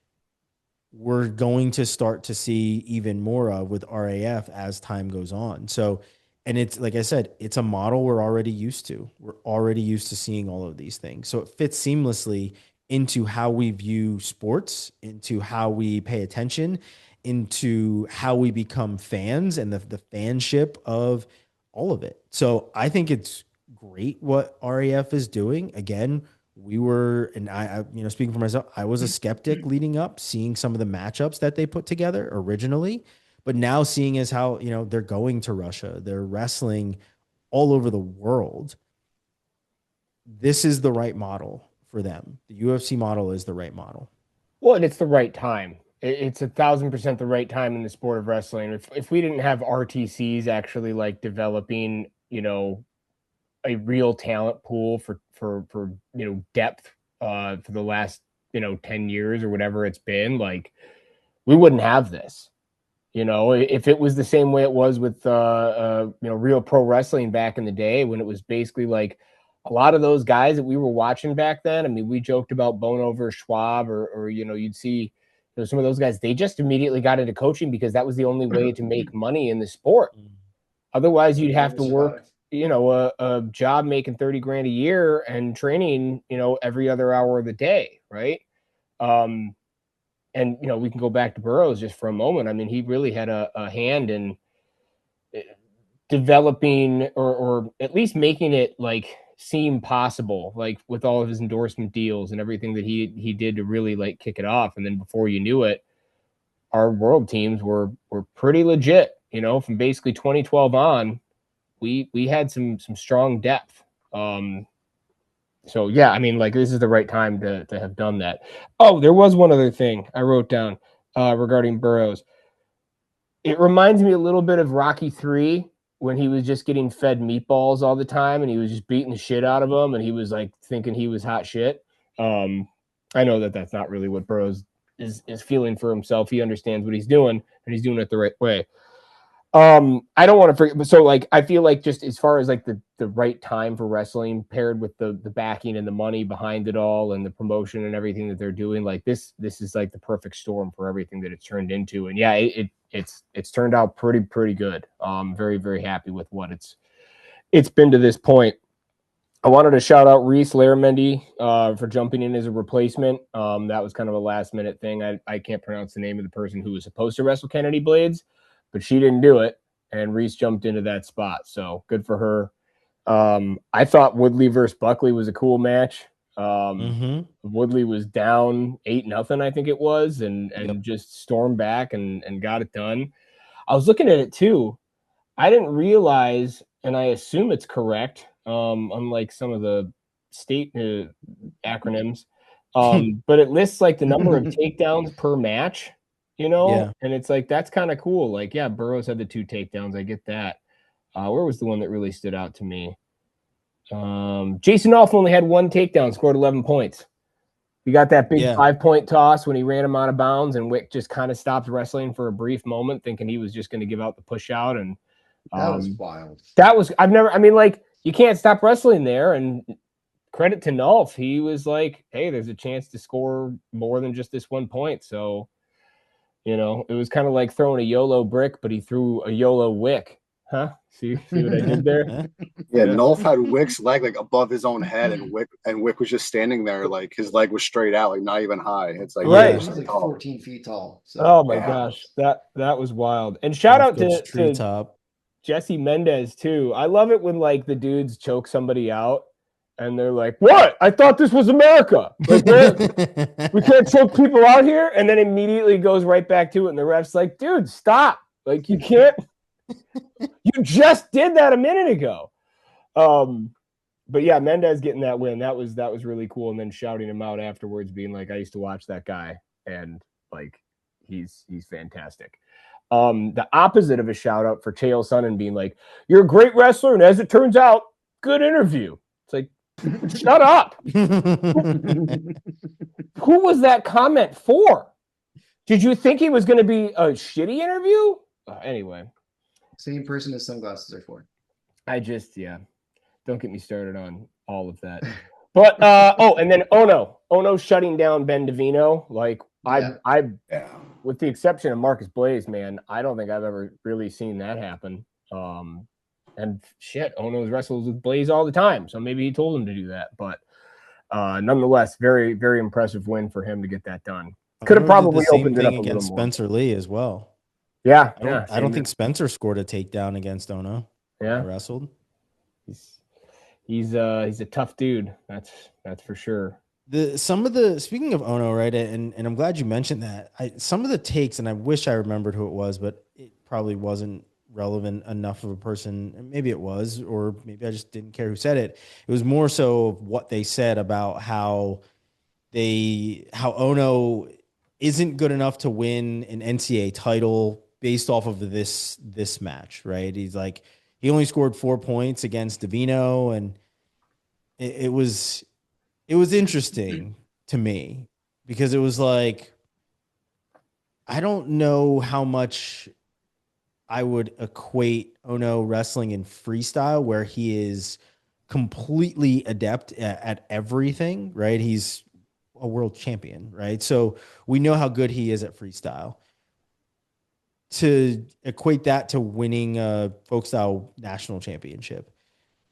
we're going to start to see even more of with RAF as time goes on. So, and it's like I said, it's a model we're already used to. We're already used to seeing all of these things. So it fits seamlessly into how we view sports, into how we pay attention, into how we become fans and the fanship of all of it. So I think it's great what RAF is doing. Again, we were, and I speaking for myself, I was a skeptic leading up, seeing some of the matchups that they put together originally, but now seeing as how, they're going to Russia, they're wrestling all over the world. This is the right model for them. The UFC model is the right model. Well, and it's the right time. It's 1,000% the right time in the sport of wrestling. If we didn't have RTCs actually like developing, a real talent pool for depth for the last 10 years or whatever it's been, like we wouldn't have this. If it was the same way it was with real pro wrestling back in the day, when it was basically like a lot of those guys that we were watching back then. I mean, we joked about Bono versus Schwab, or you'd see some of those guys. They just immediately got into coaching because that was the only way to make money in the sport. Otherwise, you'd have to work a job making 30 grand a year and training every other hour of the day, right? And we can go back to Burroughs just for a moment. I mean, he really had a hand in developing or at least making it like seem possible, like with all of his endorsement deals and everything that he did to really like kick it off. And then before you knew it, our world teams were pretty legit. From basically 2012 on, we had some strong depth. So yeah, I mean, like this is the right time to have done that. Oh, there was one other thing I wrote down regarding Burroughs. It reminds me a little bit of Rocky 3 when he was just getting fed meatballs all the time and he was just beating the shit out of them and he was like thinking he was hot shit. I know that that's not really what Burroughs is feeling for himself. He understands what he's doing and he's doing it the right way. I don't want to forget, but so like I feel like just as far as like the right time for wrestling paired with the backing and the money behind it all and the promotion and everything that they're doing, like this is like the perfect storm for everything that it's turned into. And yeah, it's turned out pretty good. Very, very happy with what it's been to this point. I wanted to shout out Reese Laramendi for jumping in as a replacement. That was kind of a last minute thing. I can't pronounce the name of the person who was supposed to wrestle Kennedy Blades, but she didn't do it, and Reese jumped into that spot. So good for her. I thought Woodley versus Buckley was a cool match. Woodley was down 8-0, I think it was, and just stormed back and got it done. I was looking at it too. I didn't realize, and I assume it's correct, unlike some of the state acronyms, but it lists like the number of takedowns per match. And it's like, that's kind of cool. Like, yeah, Burroughs had the 2 takedowns. I get that. Where was the one that really stood out to me? Jason Olf only had 1 takedown, scored 11 points. We got that big 5-point toss when he ran him out of bounds, and Wick just kind of stopped wrestling for a brief moment, thinking he was just going to give out the push out. And that was wild. You can't stop wrestling there. And credit to Nolf. He was like, hey, there's a chance to score more than just this 1 point. So, it was kind of like throwing a YOLO brick, but he threw a YOLO wick. Huh? See what I did there? Yeah, Nolf had Wick's leg like above his own head, and Wick was just standing there, like his leg was straight out, like not even high. It's like right. He was like 14 feet tall. So, oh my gosh, that was wild. And shout out to top. Jesse Mendez too. I love it when like the dudes choke somebody out and they're like, "What? I thought this was America. Like, we can't choke people out here." And then immediately goes right back to it, and the ref's like, "Dude, stop! Like you can't." You just did that a minute ago. But yeah, Mendez getting that win, that was really cool. And then shouting him out afterwards, being like, I used to watch that guy, and like he's fantastic. The opposite of a shout out for Chael Sonnen being like, you're a great wrestler, and as it turns out, good interview. It's like, shut up. Who was that comment for? Did you think he was going to be a shitty interview? Anyway. Same person as sunglasses are for. Don't get me started on all of that. But and then Ono shutting down Ben DeVino. Like I with the exception of Marcus Blaze, man, I don't think I've ever really seen that happen. And shit, Ono's wrestles with Blaze all the time, so maybe he told him to do that. But nonetheless, very, very impressive win for him to get that done. Could have probably opened it up a little more. Spencer Lee as well. Yeah, I don't think Spencer scored a takedown against Ono. Yeah, wrestled. He's a tough dude. That's for sure. Speaking of Ono, right? And I'm glad you mentioned that. Some of the takes, and I wish I remembered who it was, but it probably wasn't relevant enough of a person. And maybe it was, or maybe I just didn't care who said it. It was more so what they said about how Ono isn't good enough to win an NCAA title based off of this match, right? He's like, he only scored 4 points against Davino, and it was interesting to me because it was like, I don't know how much I would equate Ono wrestling in freestyle, where he is completely adept at everything, right? He's a world champion, right? So we know how good he is at freestyle. To equate that to winning a folk style national championship,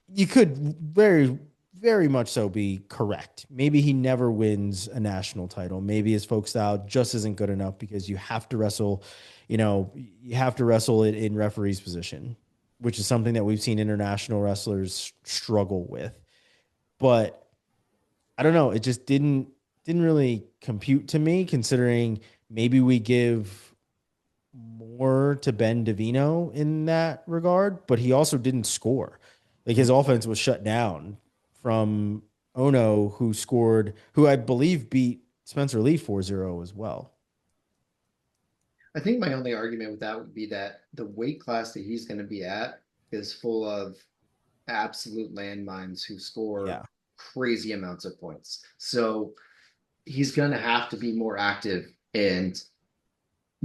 you could very, very much so be correct. Maybe he never wins a national title. Maybe his folk style just isn't good enough because you have to wrestle, you have to wrestle it in referee's position, which is something that we've seen international wrestlers struggle with. But I don't know. It just didn't really compute to me, considering maybe we give more to Ben Davino in that regard, but he also didn't score. Like, his offense was shut down from Ono, who I believe beat Spencer Lee 4-0 as well. I think my only argument with that would be that the weight class that he's going to be at is full of absolute landmines who score crazy amounts of points. So he's going to have to be more active, and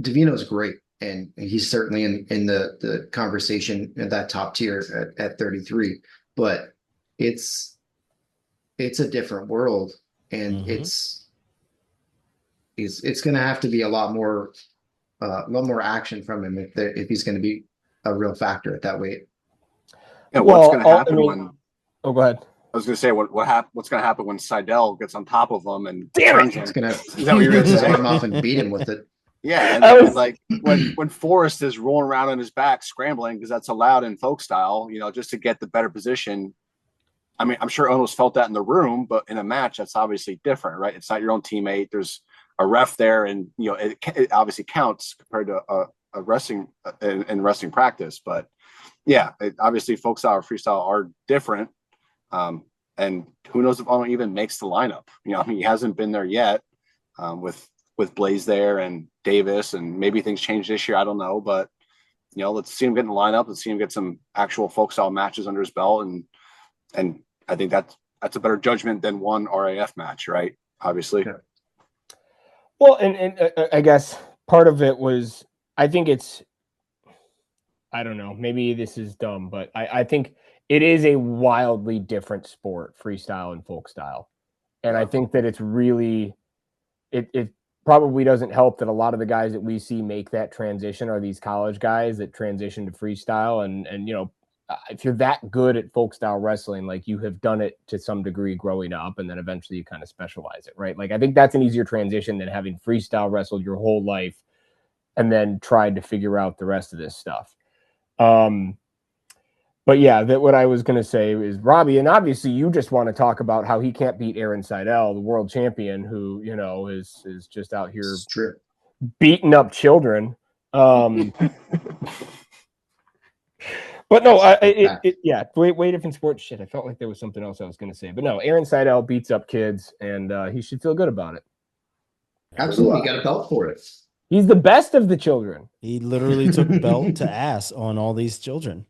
Davino's great. And he's certainly in the conversation at that top tier at 33, but it's a different world, and it's going to have to be a lot more action from him if he's going to be a real factor at that weight. And what's going to happen Oh, go ahead. I was going to say what's going to happen when Seidel gets on top of him and Damn it! It's going to rip his arm off and beat him with it. Yeah, and like when Forrest is rolling around on his back scrambling, because that's allowed in folk style, just to get the better position. I mean, I'm sure Ono's felt that in the room, but in a match, that's obviously different, right? It's not your own teammate. There's a ref there, and it obviously counts compared to a wrestling in wrestling practice. But yeah, obviously folk style or freestyle are different. And who knows if Ono even makes the lineup? I mean, he hasn't been there yet with Blaze there and Davis, and maybe things change this year. I don't know, but let's see him get in the lineup. Let's see him get some actual folk style matches under his belt, and I think that's a better judgment than one RAF match, right? Obviously. Yeah. Well, and I guess part of it was, I think I don't know, maybe this is dumb, but I think it is a wildly different sport, freestyle and folk style. And I think that it's really, it probably doesn't help that a lot of the guys that we see make that transition are these college guys that transition to freestyle. And if you're that good at folk style wrestling, like, you have done it to some degree growing up, and then eventually you kind of specialize it, right? Like, I think that's an easier transition than having freestyle wrestled your whole life and then tried to figure out the rest of this stuff. But yeah, that what I was going to say is, Robbie, and obviously you just want to talk about how he can't beat Aaron Seidel, the world champion, who, is just out here beating up children. But no, way different sports. Shit, I felt like there was something else I was going to say. But no, Aaron Seidel beats up kids, and he should feel good about it. Absolutely, got a belt for it. He's the best of the children. He literally took belt to ass on all these children.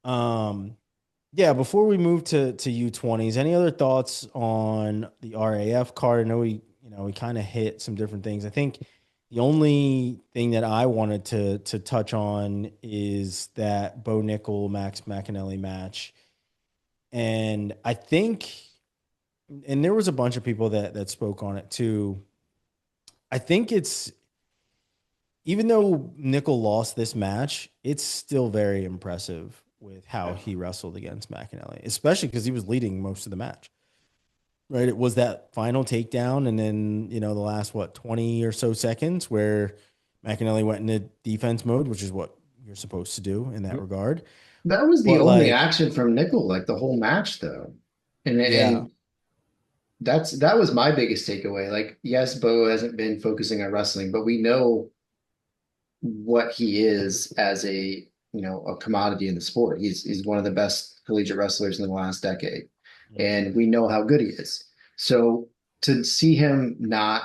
Yeah, before we move to U20s, any other thoughts on the RAF card? I know we kind of hit some different things. I think the only thing that I wanted to touch on is that Bo Nickel Max McAnally match. And I think, and there was a bunch of people that spoke on it too. I think even though Nickel lost this match, it's still very impressive with how he wrestled against McAnally, especially because he was leading most of the match. Right? It was that final takedown, and then the last 20 or so seconds where McAnally went into defense mode, which is what you're supposed to do in that regard. That was the only action from Nickel, like the whole match, though. And that was my biggest takeaway. Like, yes, Bo hasn't been focusing on wrestling, but we know what he is as a commodity in the sport. He's one of the best collegiate wrestlers in the last decade, and we know how good he is. So to see him not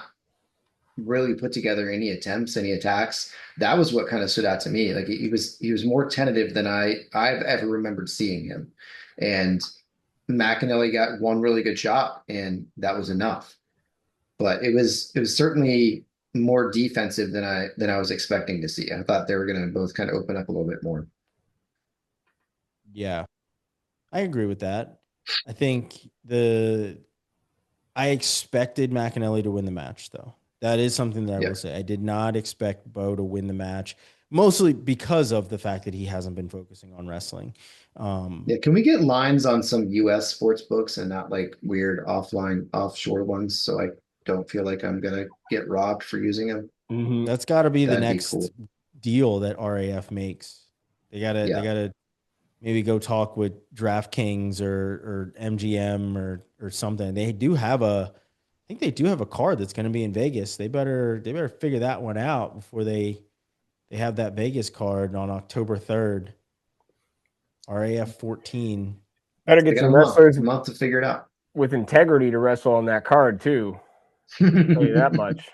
really put together any attempts, any attacks, that was what kind of stood out to me. Like he was more tentative than I've ever remembered seeing him. And McAnally got one really good shot, and that was enough. But it was certainly more defensive than I was expecting to see. I thought they were going to both kind of open up a little bit more. Yeah, I agree with that. I think I expected McAnally to win the match, though. That is something that I Yeah. will say. I did not expect Bo to win the match, mostly because of the fact that he hasn't been focusing on wrestling. Yeah, can we get lines on some US sports books and not like weird offshore ones so I don't feel like I'm gonna get robbed for using them? Mhm. That's got to be the That'd be next cool. deal that RAF makes. They Yeah. gotta maybe go talk with DraftKings or MGM or something. I think they do have a card that's going to be in Vegas. They better figure that one out before they have that Vegas card on October 3rd. RAF 14. Better They get got some wrestlers a month to figure it out. with integrity to wrestle on that card too. I'll tell you that much.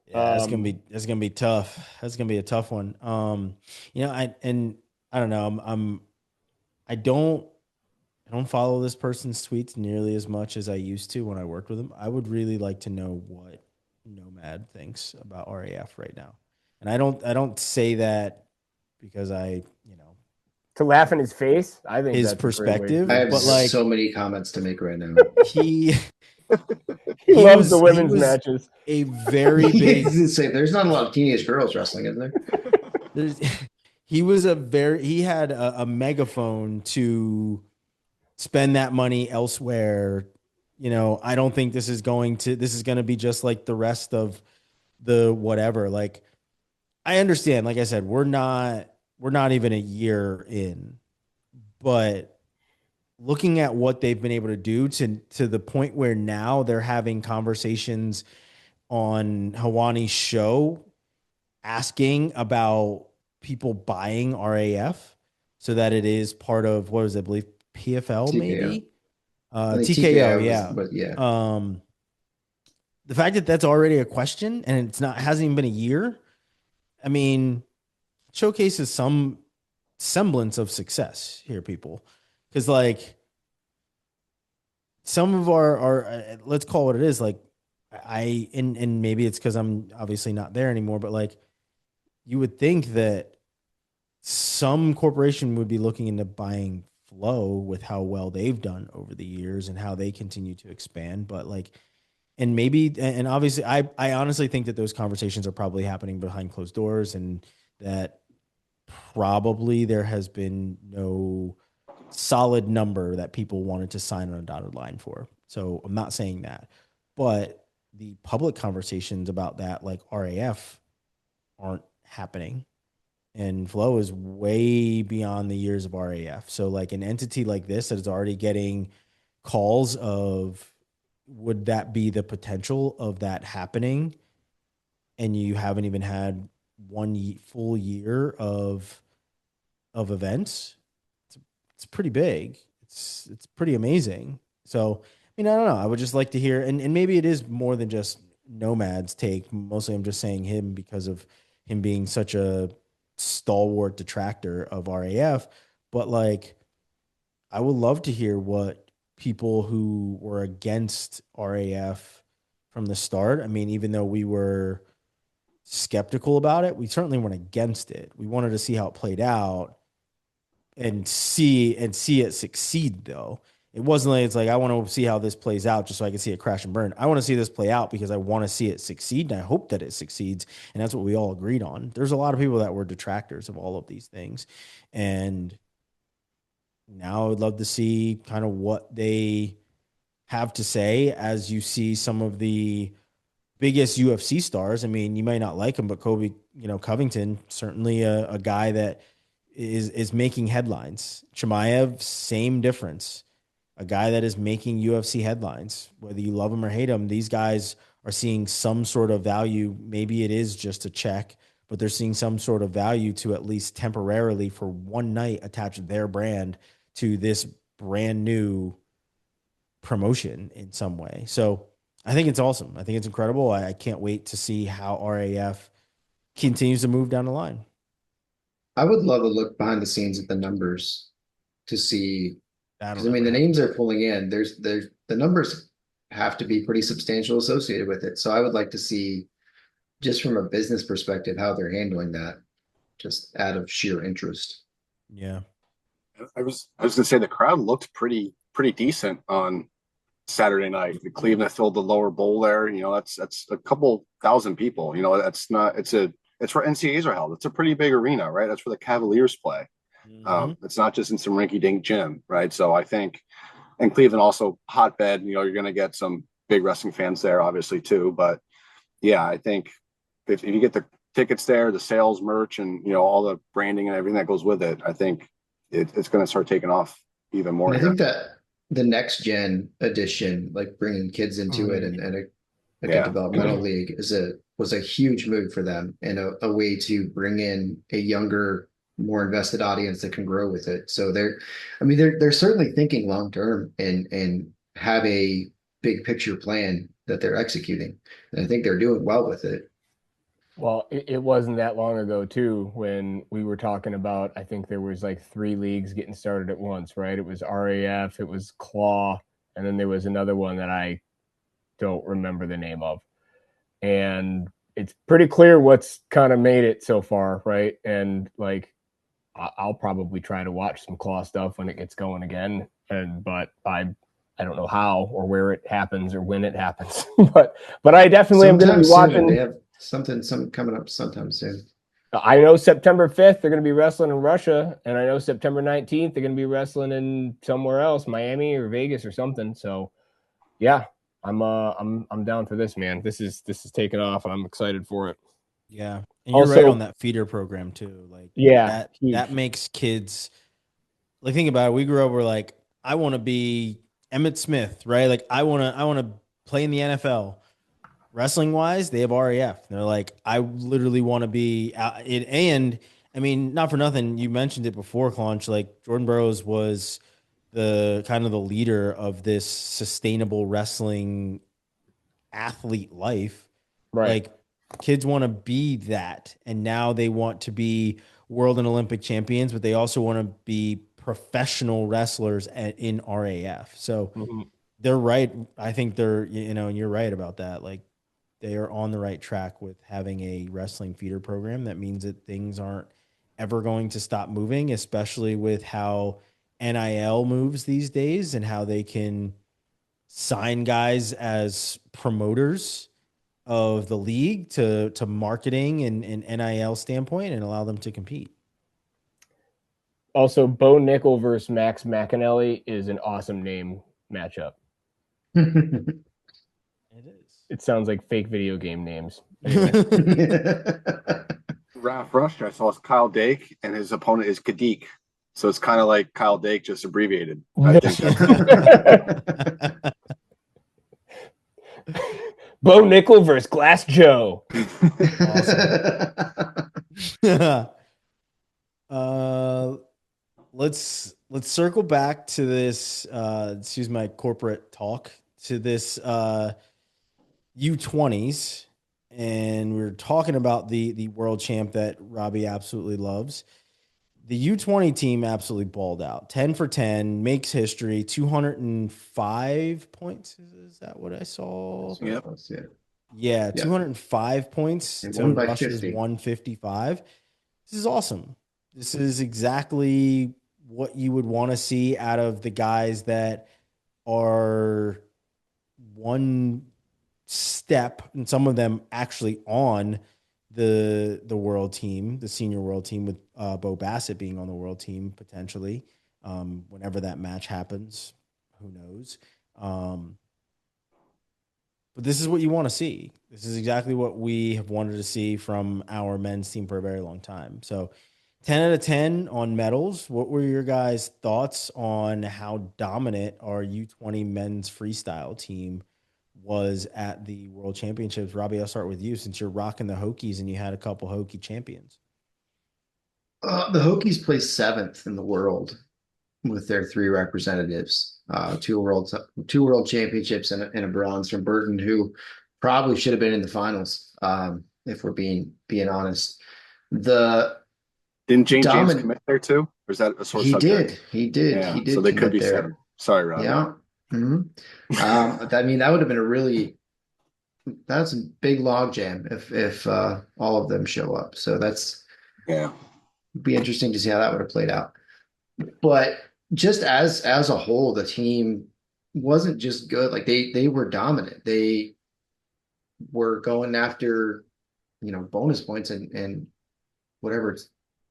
Yeah, that's gonna be tough. That's gonna be a tough one. I don't know. I don't I don't follow this person's tweets nearly as much as I used to when I worked with him. I would really like to know what Nomad thinks about RAF right now. And I don't say that because To laugh in his face, I think his that's a great way to perspective, I do it. have but like so many comments to make right now. he He he loves the was women's matches. a very big There's not a lot of teenage girls wrestling, is there? there's, he had a megaphone to spend that money elsewhere. I don't think this is going to be just like the rest of the whatever. Like, I understand, like I said, we're not even a year in, but looking at what they've been able to do to the point where now they're having conversations on Hawani's show asking about people buying RAF so that it is part of, what was it, I believe PFL TKO. maybe? I think TKO, was, yeah. but yeah. The fact that that's already a question and hasn't even been a year, I mean, showcases some semblance of success here, people. Because like some of our let's call it what it is, like and maybe it's because I'm obviously not there anymore, but like you would think that some corporation would be looking into buying Flow with how well they've done over the years and how they continue to expand. But like, and maybe, and obviously, I honestly think that those conversations are probably happening behind closed doors, and that probably there has been no solid number that people wanted to sign on a dotted line for. So I'm not saying that, but the public conversations about that, like RAF, aren't happening. And Flow is way beyond the years of RAF. So like an entity like this that is already getting calls of, would that be the potential of that happening? And you haven't even had one full year of events. It's pretty big. It's pretty amazing. So, I mean, I don't know. I would just like to hear, and maybe it is more than just Nomad's take. Mostly I'm just saying him because of him being such a stalwart detractor of RAF. But like, I would love to hear what people who were against RAF from the start. I mean, even though we were skeptical about it, we certainly weren't against it. We wanted to see how it played out and see it succeed, though. It wasn't like it's like I want to see how this plays out just so I can see it crash and burn. I want to see this play out because I want to see it succeed, and I hope that it succeeds. And that's what we all agreed on. There's a lot of people that were detractors of all of these things, and now I would love to see kind of what they have to say as you see some of the biggest UFC stars. I mean, you might not like him, but Kobe, Covington, certainly a guy that is making headlines. Chimaev, same difference. A guy that is making UFC headlines. Whether you love him or hate him, these guys are seeing some sort of value. Maybe it is just a check, but they're seeing some sort of value to at least temporarily for one night attach their brand to this brand new promotion in some way. So I think it's awesome. I think it's incredible. I can't wait to see how RAF continues to move down the line. I would love a look behind the scenes at the numbers to see, because I mean the names are pulling in. There's the numbers have to be pretty substantial associated with it. So I would like to see, just from a business perspective, how they're handling that, just out of sheer interest. Yeah. I was gonna say the crowd looked pretty decent on Saturday night. The Cleveland filled the lower bowl there. That's a couple thousand people. That's not. It's where NCAAs are held. It's a pretty big arena, right? That's where the Cavaliers play. It's not just in some rinky-dink gym, right? So I think, and Cleveland also hotbed. You're going to get some big wrestling fans there, obviously too. But yeah, I think if you get the tickets there, the sales, merch, and all the branding and everything that goes with it, I think it's going to start taking off even more. And I think that the next gen edition, like bringing kids into it and a developmental league, was a huge move for them, and a way to bring in a younger, more invested audience that can grow with it. So they're certainly thinking long term and have a big picture plan that they're executing, and I think they're doing well with it. Well, it wasn't that long ago too when we were talking about, I think there was like 3 leagues getting started at once, right? It was RAF, it was Claw, and then there was another one that I don't remember the name of. And it's pretty clear what's kind of made it so far, right? And like, I'll probably try to watch some Claw stuff when it gets going again. But I don't know how or where it happens or when it happens. but I definitely am going to be watching. They have something coming up sometime soon. I know September 5th they're going to be wrestling in Russia, and I know September 19th they're going to be wrestling in somewhere else, Miami or Vegas or something. So, yeah, I'm down for this, man. This is taking off, and I'm excited for it. Yeah, and you're right on that feeder program too. Like, yeah, that makes kids, like, think about it. We grew up, we're like, I want to be Emmitt Smith, right? Like, I want to play in the NFL. Wrestling wise, they have RAF. They're like, I literally want to be it. And I mean, not for nothing, you mentioned it before, Claunch. Like, Jordan Burroughs was the kind of the leader of this sustainable wrestling athlete life. right? Like, kids want to be that, and now they want to be world and Olympic champions, but they also want to be professional wrestlers in RAF. So they're right. I think they're, and you're right about that. Like, they are on the right track with having a wrestling feeder program. That means that things aren't ever going to stop moving, especially with how NIL moves these days and how they can sign guys as promoters of the league to marketing and NIL standpoint and allow them to compete. Also, Bo Nickel versus Max McAnally is an awesome name matchup. It is. It sounds like fake video game names. Anyway. RAF Rush, I saw Kyle Dake, and his opponent is Kadik. So it's kind of like Kyle Dake, just abbreviated. I think that's Bo Nickel versus Glass Joe. Let's circle back to this. Excuse my corporate talk, to this U20s, and we're talking about the world champ that Robbie absolutely loves. The U20 team absolutely balled out. 10 for 10, makes history, 205 points. Is that what I saw? Yep. Yeah, 205 points to Russia's 155. This is awesome. This is exactly what you would want to see out of the guys that are one step, and some of them actually on the world team, the senior world team, with Bo Bassett being on the world team potentially. Whenever that match happens, who knows? But this is what you want to see. This is exactly what we have wanted to see from our men's team for a very long time. So 10 out of 10 on medals. What were your guys' thoughts on how dominant our U20 men's freestyle team was at the World Championships. Robbie, I'll start with you since you're rocking the Hokies and you had a couple Hokie champions. The Hokies placed 7th in the world with their 3 representatives, two world championships and a bronze from Burton, who probably should have been in the finals, if we're being honest. Didn't James commit there too? Or is that a sore subject? He did. Yeah, He did. so they could be there. 7. Sorry, Rob. Yeah. I mean, that would have been that's a big log jam if all of them show up. So be interesting to see how that would have played out. But just as a whole, the team wasn't just good. Like they were dominant. They were going after, bonus points and whatever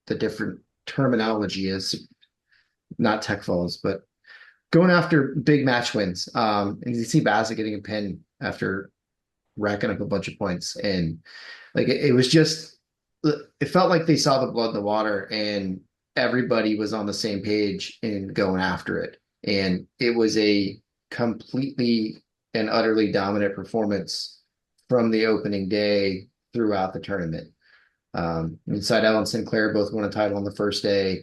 the different terminology is, not tech falls, but going after big match wins. And you see Bassett getting a pin after racking up a bunch of points. And like it was just, it felt like they saw the blood in the water and everybody was on the same page in going after it. And it was a completely and utterly dominant performance from the opening day throughout the tournament. Seidel and Sinclair both won a title on the first day.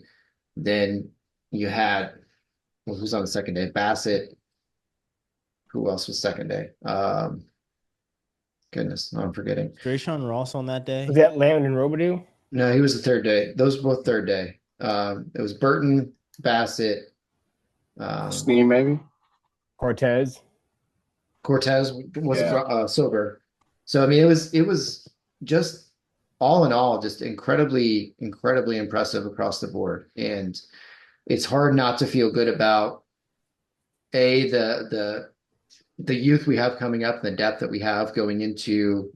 Then you had, who's on the second day? Bassett. Who else was second day? Goodness, I'm forgetting. Drayshawn Ross on that day. Was that Landon Robidoux? No, he was the third day. Those were both third day. It was Burton, Bassett, Sneem maybe. Cortez was sober. So I mean, it was just all in all, just incredibly impressive across the board. And it's hard not to feel good about the youth we have coming up, the depth that we have going into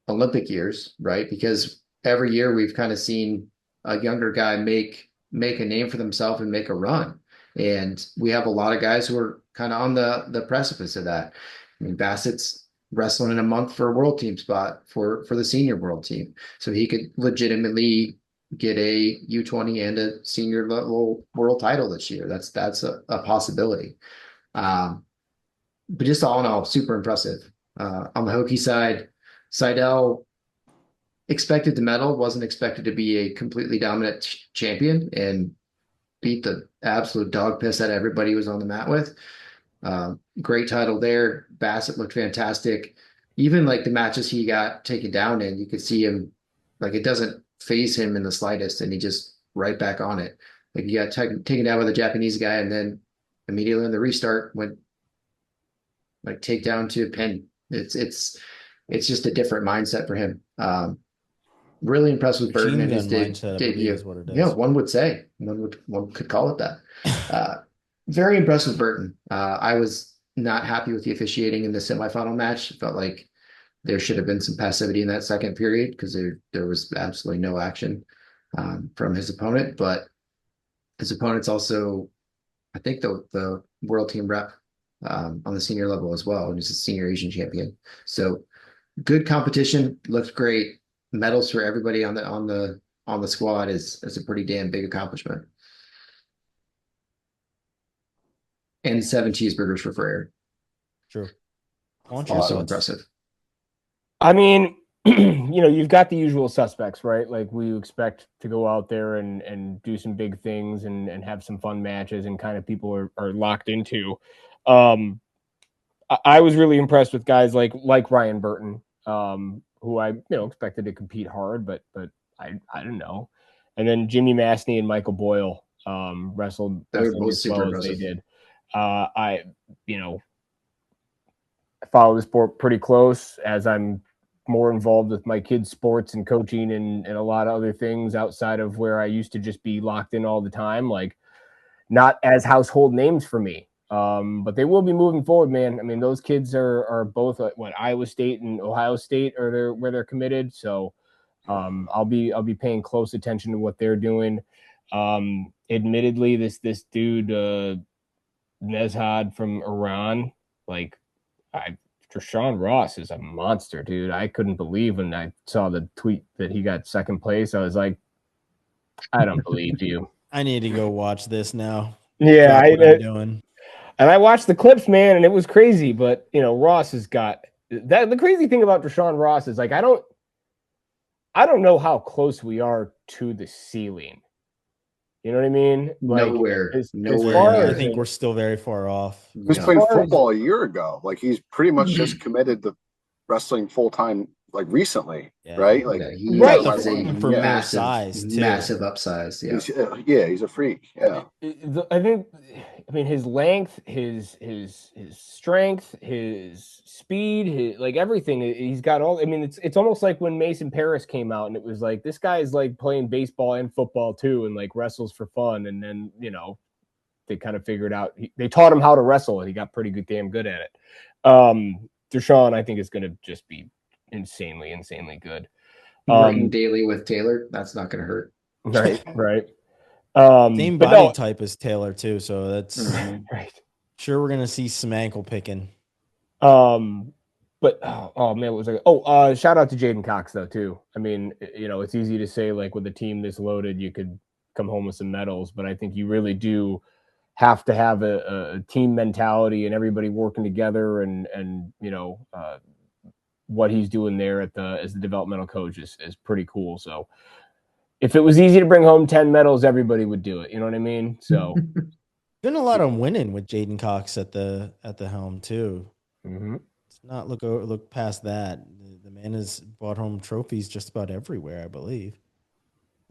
Olympic years, right? Because every year we've kind of seen a younger guy make a name for themselves and make a run. And we have a lot of guys who are kind of on the precipice of that. I mean, Bassett's wrestling in a month for a world team spot for the senior world team. So he could legitimately get a U20 and a senior level world title this year. That's a possibility. But just all in all, super impressive. On the Hokie side, Seidel expected to medal, wasn't expected to be a completely dominant champion, and beat the absolute dog piss that everybody was on the mat with. Great title there. Bassett looked fantastic. Even like the matches he got taken down in, you could see him, like it doesn't faze him in the slightest, and he just right back on it. Like he got taken down by the Japanese guy, and then immediately in the restart went like takedown to pin. It's just a different mindset for him. Really impressed with Burton and his debut. Yeah, one would say. One could call it that. Very impressed with Burton. I was not happy with the officiating in the semifinal match. It felt like there should have been some passivity in that second period because there was absolutely no action from his opponent. But his opponent's also, I think, the world team rep on the senior level as well, and he's a senior Asian champion. So good competition, looked great. Medals for everybody on the squad is a pretty damn big accomplishment. And 7 cheeseburgers for Frere. True. Also impressive. I mean, you've got the usual suspects, right? Like we expect to go out there and do some big things and have some fun matches and kind of people are locked into. I was really impressed with guys like Ryan Burton, who I expected to compete hard, but I don't know. And then Jimmy Masney and Michael Boyle wrestled as well as they did. I follow the sport pretty close as I'm more involved with my kids' sports and coaching and a lot of other things outside of where I used to just be locked in all the time. Like not as household names for me. But they will be moving forward, man. I mean, those kids are both at Iowa State and Ohio State are where they're committed. So I'll be paying close attention to what they're doing. Admittedly, this dude Nezhad from Iran, Trishawn Ross is a monster, dude. I couldn't believe when I saw the tweet that he got second place. I was like, I don't believe you. I need to go watch this now. Yeah, I'm doing. And I watched the clips, man, and it was crazy. But Ross has got that. The crazy thing about Deshaun Ross is like I don't know how close we are to the ceiling. You know what I mean? Like Nowhere. As Nowhere far near. I as think we're still very far off. He was No. playing As far as- football a year ago. Like he's pretty much just committed to wrestling full time, like recently, Yeah. right? Like Yeah, he Right. has a For more massive, size, too. massive upsize. Yeah. he's a freak. Yeah, I think, his length, his strength, his speed, like everything. He's got all. I mean, it's almost like when Mason Paris came out, and it was like this guy is like playing baseball and football too, and like wrestles for fun. And then they kind of figured out. They taught him how to wrestle, and he got pretty damn good at it. Deshaun, I think, is going to just be insanely good. Working daily with Taylor, that's not going to hurt. Right. Same but body no, type as Taylor too, so that's right. sure we're gonna see some ankle picking. But oh man, what was shout out to Jaden Cox though too. I mean, it's easy to say like with a team this loaded, you could come home with some medals, but I think you really do have to have a team mentality and everybody working together, and what he's doing there as the developmental coach is pretty cool. So if it was easy to bring home 10 medals, everybody would do it. You know what I mean? So Been a lot of winning with Jaden Cox at the helm too. mm-hmm. Let's not look past that. The man has brought home trophies just about everywhere, I believe,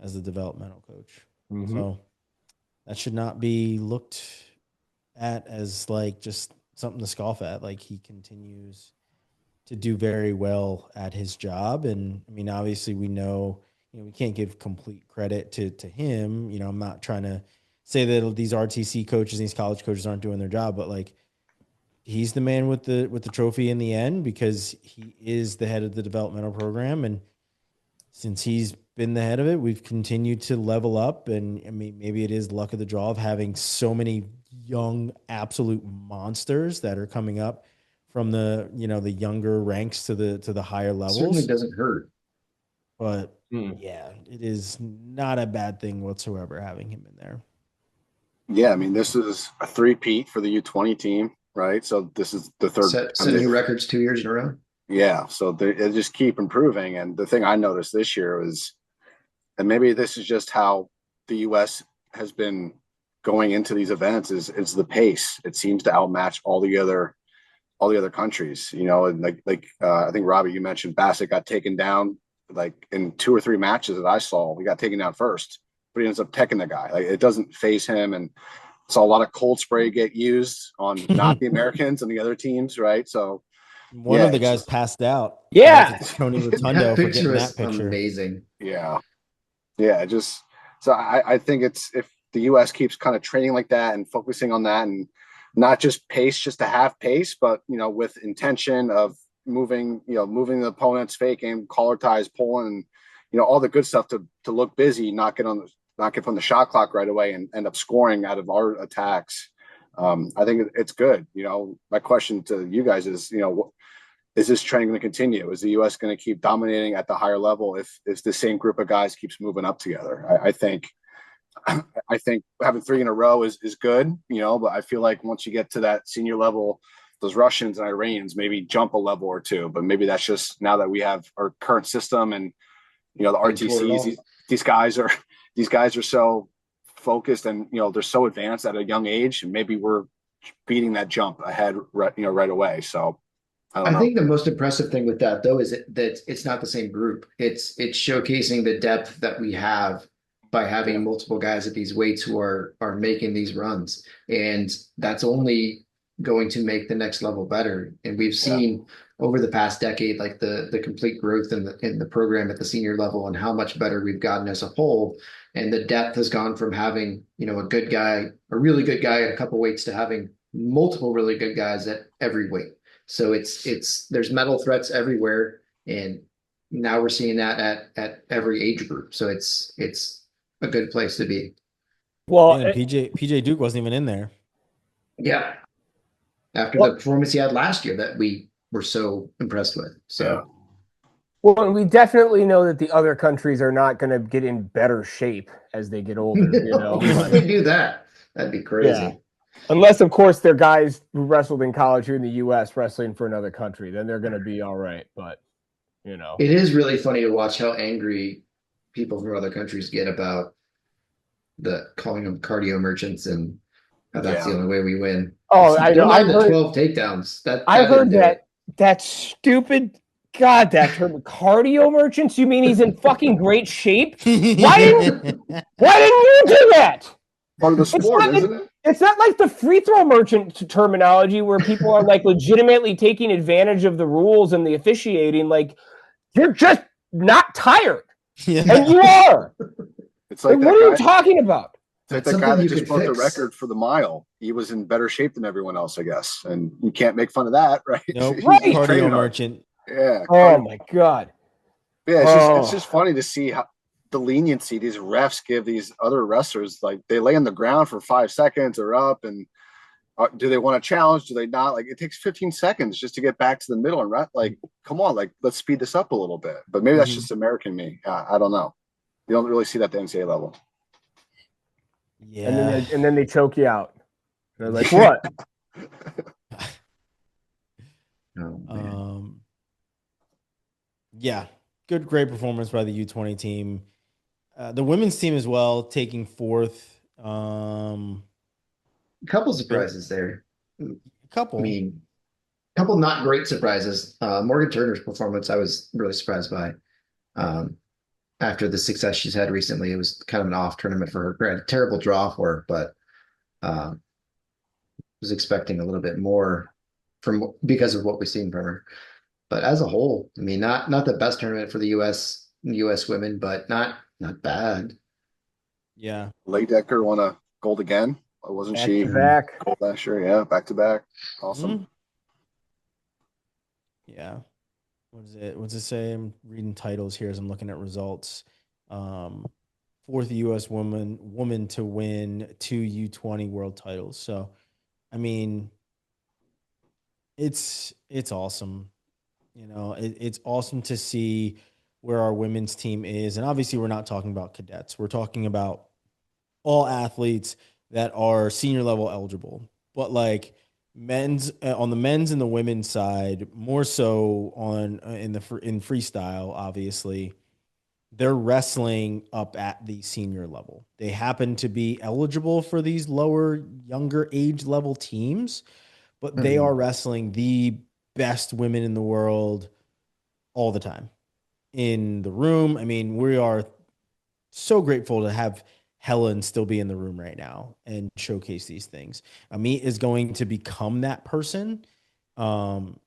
as the developmental coach. Mm-hmm. So that should not be looked at as like just something to scoff at. Like he continues to do very well at his job. And I mean, obviously we know, we can't give complete credit to him. I'm not trying to say that these RTC coaches, these college coaches aren't doing their job, but like he's the man with the trophy in the end because he is the head of the developmental program. And since he's been the head of it, we've continued to level up. And I mean, maybe it is luck of the draw of having so many young, absolute monsters that are coming up from the younger ranks to the higher levels. Certainly doesn't hurt. But yeah, it is not a bad thing whatsoever having him in there. Yeah, I mean, this is a three-peat for the U20 team, right? So this is the third. Set new records 2 years in a row. Yeah, so they just keep improving. And the thing I noticed this year was, and maybe this is just how the U.S. has been going into these events, is the pace. It seems to outmatch all the other countries. And like I think Robbie, you mentioned Bassett got taken down like in 2 or 3 matches that I saw. He got taken down first, but he ends up teching the guy. Like it doesn't phase him, and saw a lot of cold spray get used on not the Americans and the other teams, right? So one of the guys passed out. Yeah, Tony Rotundo for getting that picture. Amazing. Yeah. Just so I think it's, if the U.S. keeps kind of training like that and focusing on that, and not just pace, just to have pace, but with intention of moving the opponents, faking, collar ties, pulling, all the good stuff to look busy, not get from the shot clock right away and end up scoring out of our attacks. I think it's good. My question to you guys is, is this trend going to continue? Is the U.S. going to keep dominating at the higher level if the same group of guys keeps moving up together? I think having 3 in a row is good, but I feel like once you get to that senior level, those Russians and Iranians maybe jump a level or two, but maybe that's just now that we have our current system and, the RTCs, these guys are so focused and, they're so advanced at a young age, and maybe we're beating that jump ahead, right away. So I think the most impressive thing with that though is that it's not the same group. It's showcasing the depth that we have by having multiple guys at these weights who are making these runs, and that's only going to make the next level better. And we've seen over the past decade, like the complete growth in the program at the senior level and how much better we've gotten as a whole. And the depth has gone from having, a good guy, a really good guy at a couple weights, to having multiple really good guys at every weight. So there's medal threats everywhere. And now we're seeing that at every age group. So it's a good place to be. Well, and PJ Duke wasn't even in there. Yeah. After the performance he had last year that we were so impressed with. So, well, we definitely know that the other countries are not going to get in better shape as they get older. If they do that, that'd be crazy. Unless, of course, they're guys who wrestled in college here in the U.S. wrestling for another country, then they're going to be all right. But, It is really funny to watch how angry people from other countries get about calling them cardio merchants and how that's the Yeah. only way we win. Oh, I know. Don't mind I've the heard, 12 takedowns. That I didn't heard do it. that stupid, God, that term, cardio merchants. You mean he's in fucking great shape? Why didn't you do that? Part of the sport, isn't it? It's not like the free throw merchant terminology where people are like legitimately taking advantage of the rules and the officiating. Like, you're just not tired. And you are. It's like what are you talking about? It's like That's that guy something that you just could broke the fix. record for the mile. He was in better shape than everyone else, I guess. And you can't make fun of that, right? Nope. He was Cardio training hard. merchant. Yeah. Oh my God. Yeah, it's just funny to see how the leniency these refs give these other wrestlers. Like, they lay on the ground for 5 seconds or up, and do they want to challenge? Do they not? Like, it takes 15 seconds just to get back to the middle and like, come on, like, let's speed this up a little bit. But maybe that's just American me. I don't know. You don't really see that at the NCAA level. Yeah. And then they choke you out. They're like, what? Yeah, great performance by the U20 team. The women's team as well, taking fourth. A couple surprises there. Couple. I mean, couple not great surprises. Morgan Turner's performance, I was really surprised by. After the success she's had recently, it was kind of an off tournament for her. Granted, terrible draw for her, but was expecting a little bit more because of what we've seen from her. But as a whole, I mean, not the best tournament for the U.S. women, but not bad. Yeah. Leidecker won a gold again. Wasn't she back gold last year? Yeah, back to back. Awesome. Yeah. What is it? What's it say? I'm reading titles here as I'm looking at results. Fourth U.S. woman to win 2 U20 World titles. So, I mean, it's awesome. It's awesome to see where our women's team is, and obviously, we're not talking about cadets. We're talking about all athletes that are senior level eligible. But like men's on the men's and the women's side, more so on in freestyle, obviously, they're wrestling up at the senior level. They happen to be eligible for these younger age level teams, but they are wrestling the best women in the world all the time in the room. I mean, we are so grateful to have Helen still be in the room right now and showcase these things. Amit is going to become that person. And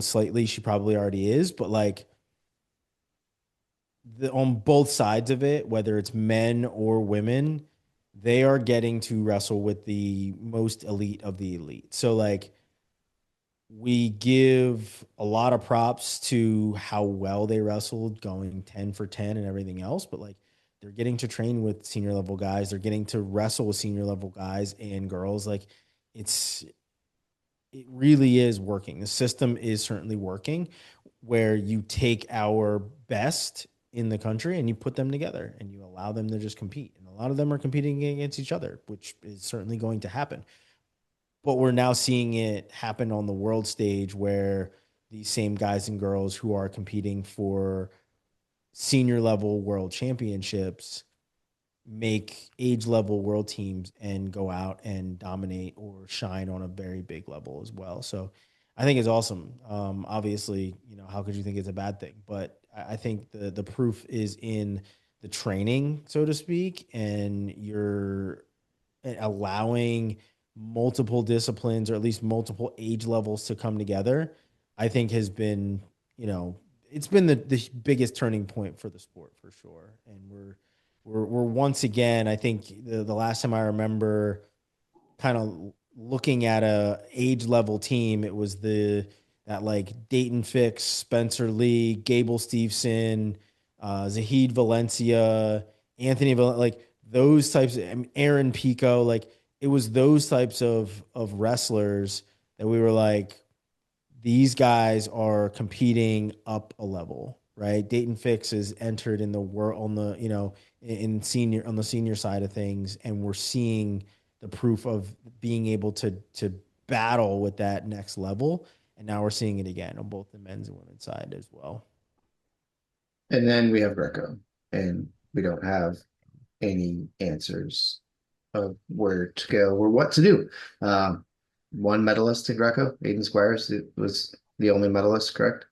slightly she probably already is, but like on both sides of it, whether it's men or women, they are getting to wrestle with the most elite of the elite. So like we give a lot of props to how well they wrestled, going 10 for 10 and everything else, but like they're getting to train with senior level guys. They're getting to wrestle with senior level guys and girls. Like it really is working. The system is certainly working where you take our best in the country and you put them together and you allow them to just compete. And a lot of them are competing against each other, which is certainly going to happen. But we're now seeing it happen on the world stage where these same guys and girls who are competing for senior level world championships make age level world teams and go out and dominate or shine on a very big level as well. So I think it's awesome. Obviously, how could you think it's a bad thing? But I think the proof is in the training, so to speak, and you're allowing multiple disciplines or at least multiple age levels to come together. I think has been, it's been the biggest turning point for the sport for sure. And we're once again, I think the last time I remember kind of looking at a age level team, it was that like Dayton Fix, Spencer Lee, Gable Steveson, Zahid Valencia, like those types of Aaron Pico, like it was those types of wrestlers that we were like, these guys are competing up a level, right? Dayton Fix is entered in the world on the, in senior on the senior side of things, and we're seeing the proof of being able to battle with that next level. And now we're seeing it again on both the men's and women's side as well. And then we have Greco, and we don't have any answers of where to go or what to do. One medalist in Greco, Aiden Squires, was the only medalist, correct?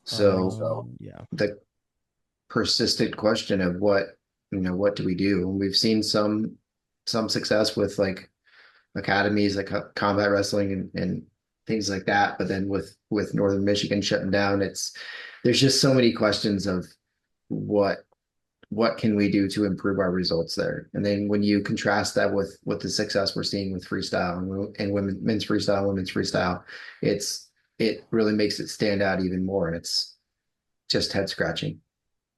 So yeah, the persistent question of what do we do? And we've seen some success with like academies like combat wrestling and things like that, but then with Northern Michigan shutting down, there's just so many questions of what can we do to improve our results there. And then when you contrast that with the success we're seeing with freestyle and men's freestyle, women's freestyle, it really makes it stand out even more, and it's just head scratching.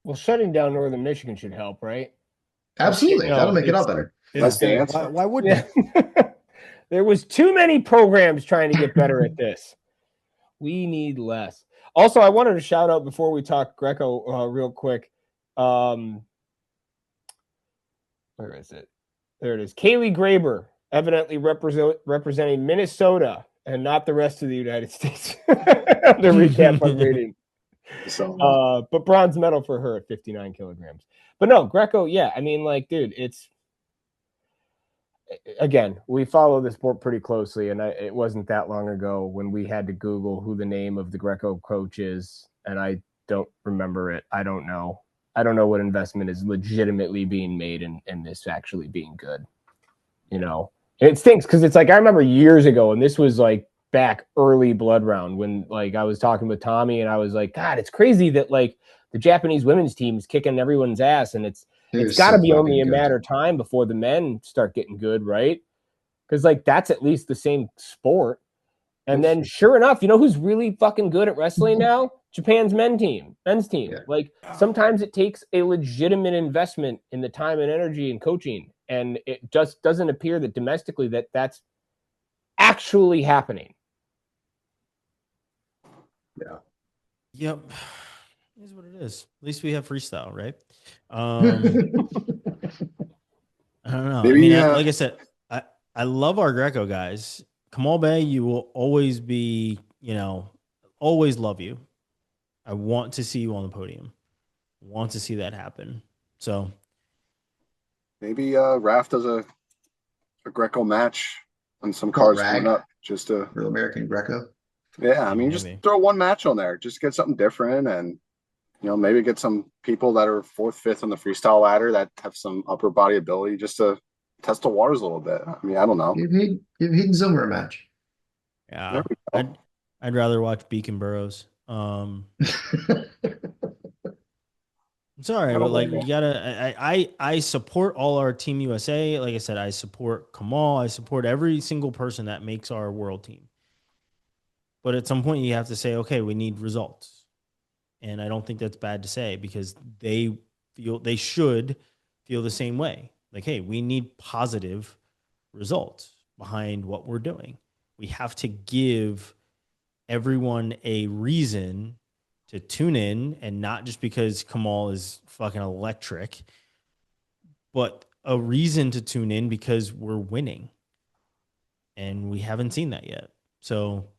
Well, shutting down Northern Michigan should help, right? Absolutely. That'll make it all better. That's the answer. why wouldn't There was too many programs trying to get better at this. We need less. Also, I wanted to shout out before we talk Greco real quick. Where is it? There it is. Kaylee Graber, evidently representing Minnesota and not the rest of the United States. The recap I'm reading. So, But bronze medal for her at 59 kilograms. But no, Greco, yeah. I mean, like, dude, again, we follow the sport pretty closely, and it wasn't that long ago when we had to Google who the name of the Greco coach is, and I don't remember it. I don't know what investment is legitimately being made in this actually being good. You know, and it stinks because it's like I remember years ago, and this was like back early blood round when like I was talking with Tommy, and I was like, God, it's crazy that like the Japanese women's team is kicking everyone's ass, and it's got to be only a matter of time before the men start getting good, right? Because like that's at least the same sport. And then sure enough, you know who's really fucking good at wrestling now? Japan's men's team. Yeah. Like sometimes it takes a legitimate investment in the time and energy and coaching. And it just doesn't appear that domestically that's actually happening. Yeah. Yep. It is what it is. At least we have freestyle, right? I don't know. Maybe, like I said, I love our Greco guys. Kamal Bey, you will always be, always love you. I want to see you on the podium. Want to see that happen. So maybe RAF does a Greco match on some cards coming up. Just a Real American Greco. Yeah, I mean, just throw one match on there. Just get something different, and maybe get some people that are 4th, 5th on the freestyle ladder that have some upper body ability, just to test the waters a little bit. I mean, I don't know. Give Hayden Zimmer a match. Yeah, I'd rather watch Beacon Burroughs. I'm sorry, but like you gotta. I support all our Team USA. Like I said, I support Kamal. I support every single person that makes our world team. But at some point, you have to say, okay, we need results, and I don't think that's bad to say because they should feel the same way. Like, hey, we need positive results behind what we're doing. We have to give everyone a reason to tune in, and not just because Kamal is fucking electric, but a reason to tune in because we're winning. And we haven't seen that yet. So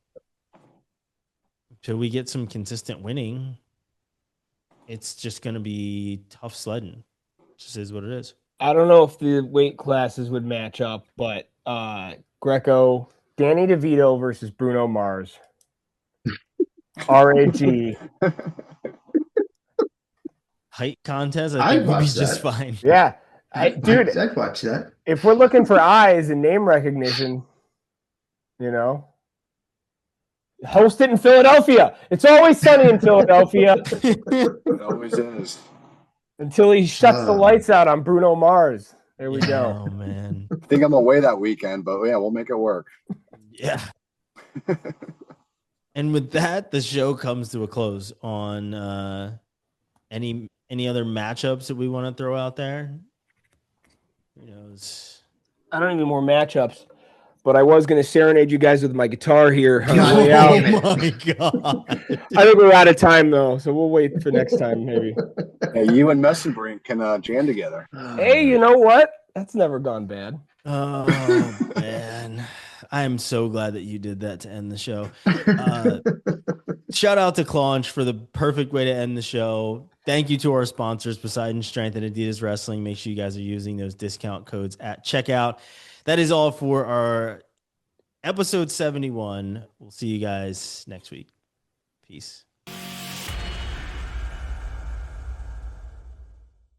until we get some consistent winning, it's just going to be tough sledding. It just is what it is. I don't know if the weight classes would match up, but Greco, Danny DeVito versus Bruno Mars. RAG. Height contest, I think would be just fine. Yeah. I'd watch that. If we're looking for eyes and name recognition, host it in Philadelphia. It's always sunny in Philadelphia. It always is. Until he shuts the lights out on Bruno Mars. There we go. Oh, man. I think I'm away that weekend, but yeah, we'll make it work. Yeah. And with that, the show comes to a close. On any other matchups that we want to throw out there? Who knows? I don't need more matchups. but I was going to serenade you guys with my guitar here on the God way damn out. it. Oh my God. I think we're out of time though, so we'll wait for next time maybe. Hey, you and Messenbrink can jam together. Hey, you know what? That's never gone bad. Oh man, I am so glad that you did that to end the show. Shout out to Claunch for the perfect way to end the show. Thank you to our sponsors, Poseidon Strength and Adidas Wrestling. Make sure you guys are using those discount codes at checkout. That is all for our episode 71. We'll see you guys next week. Peace.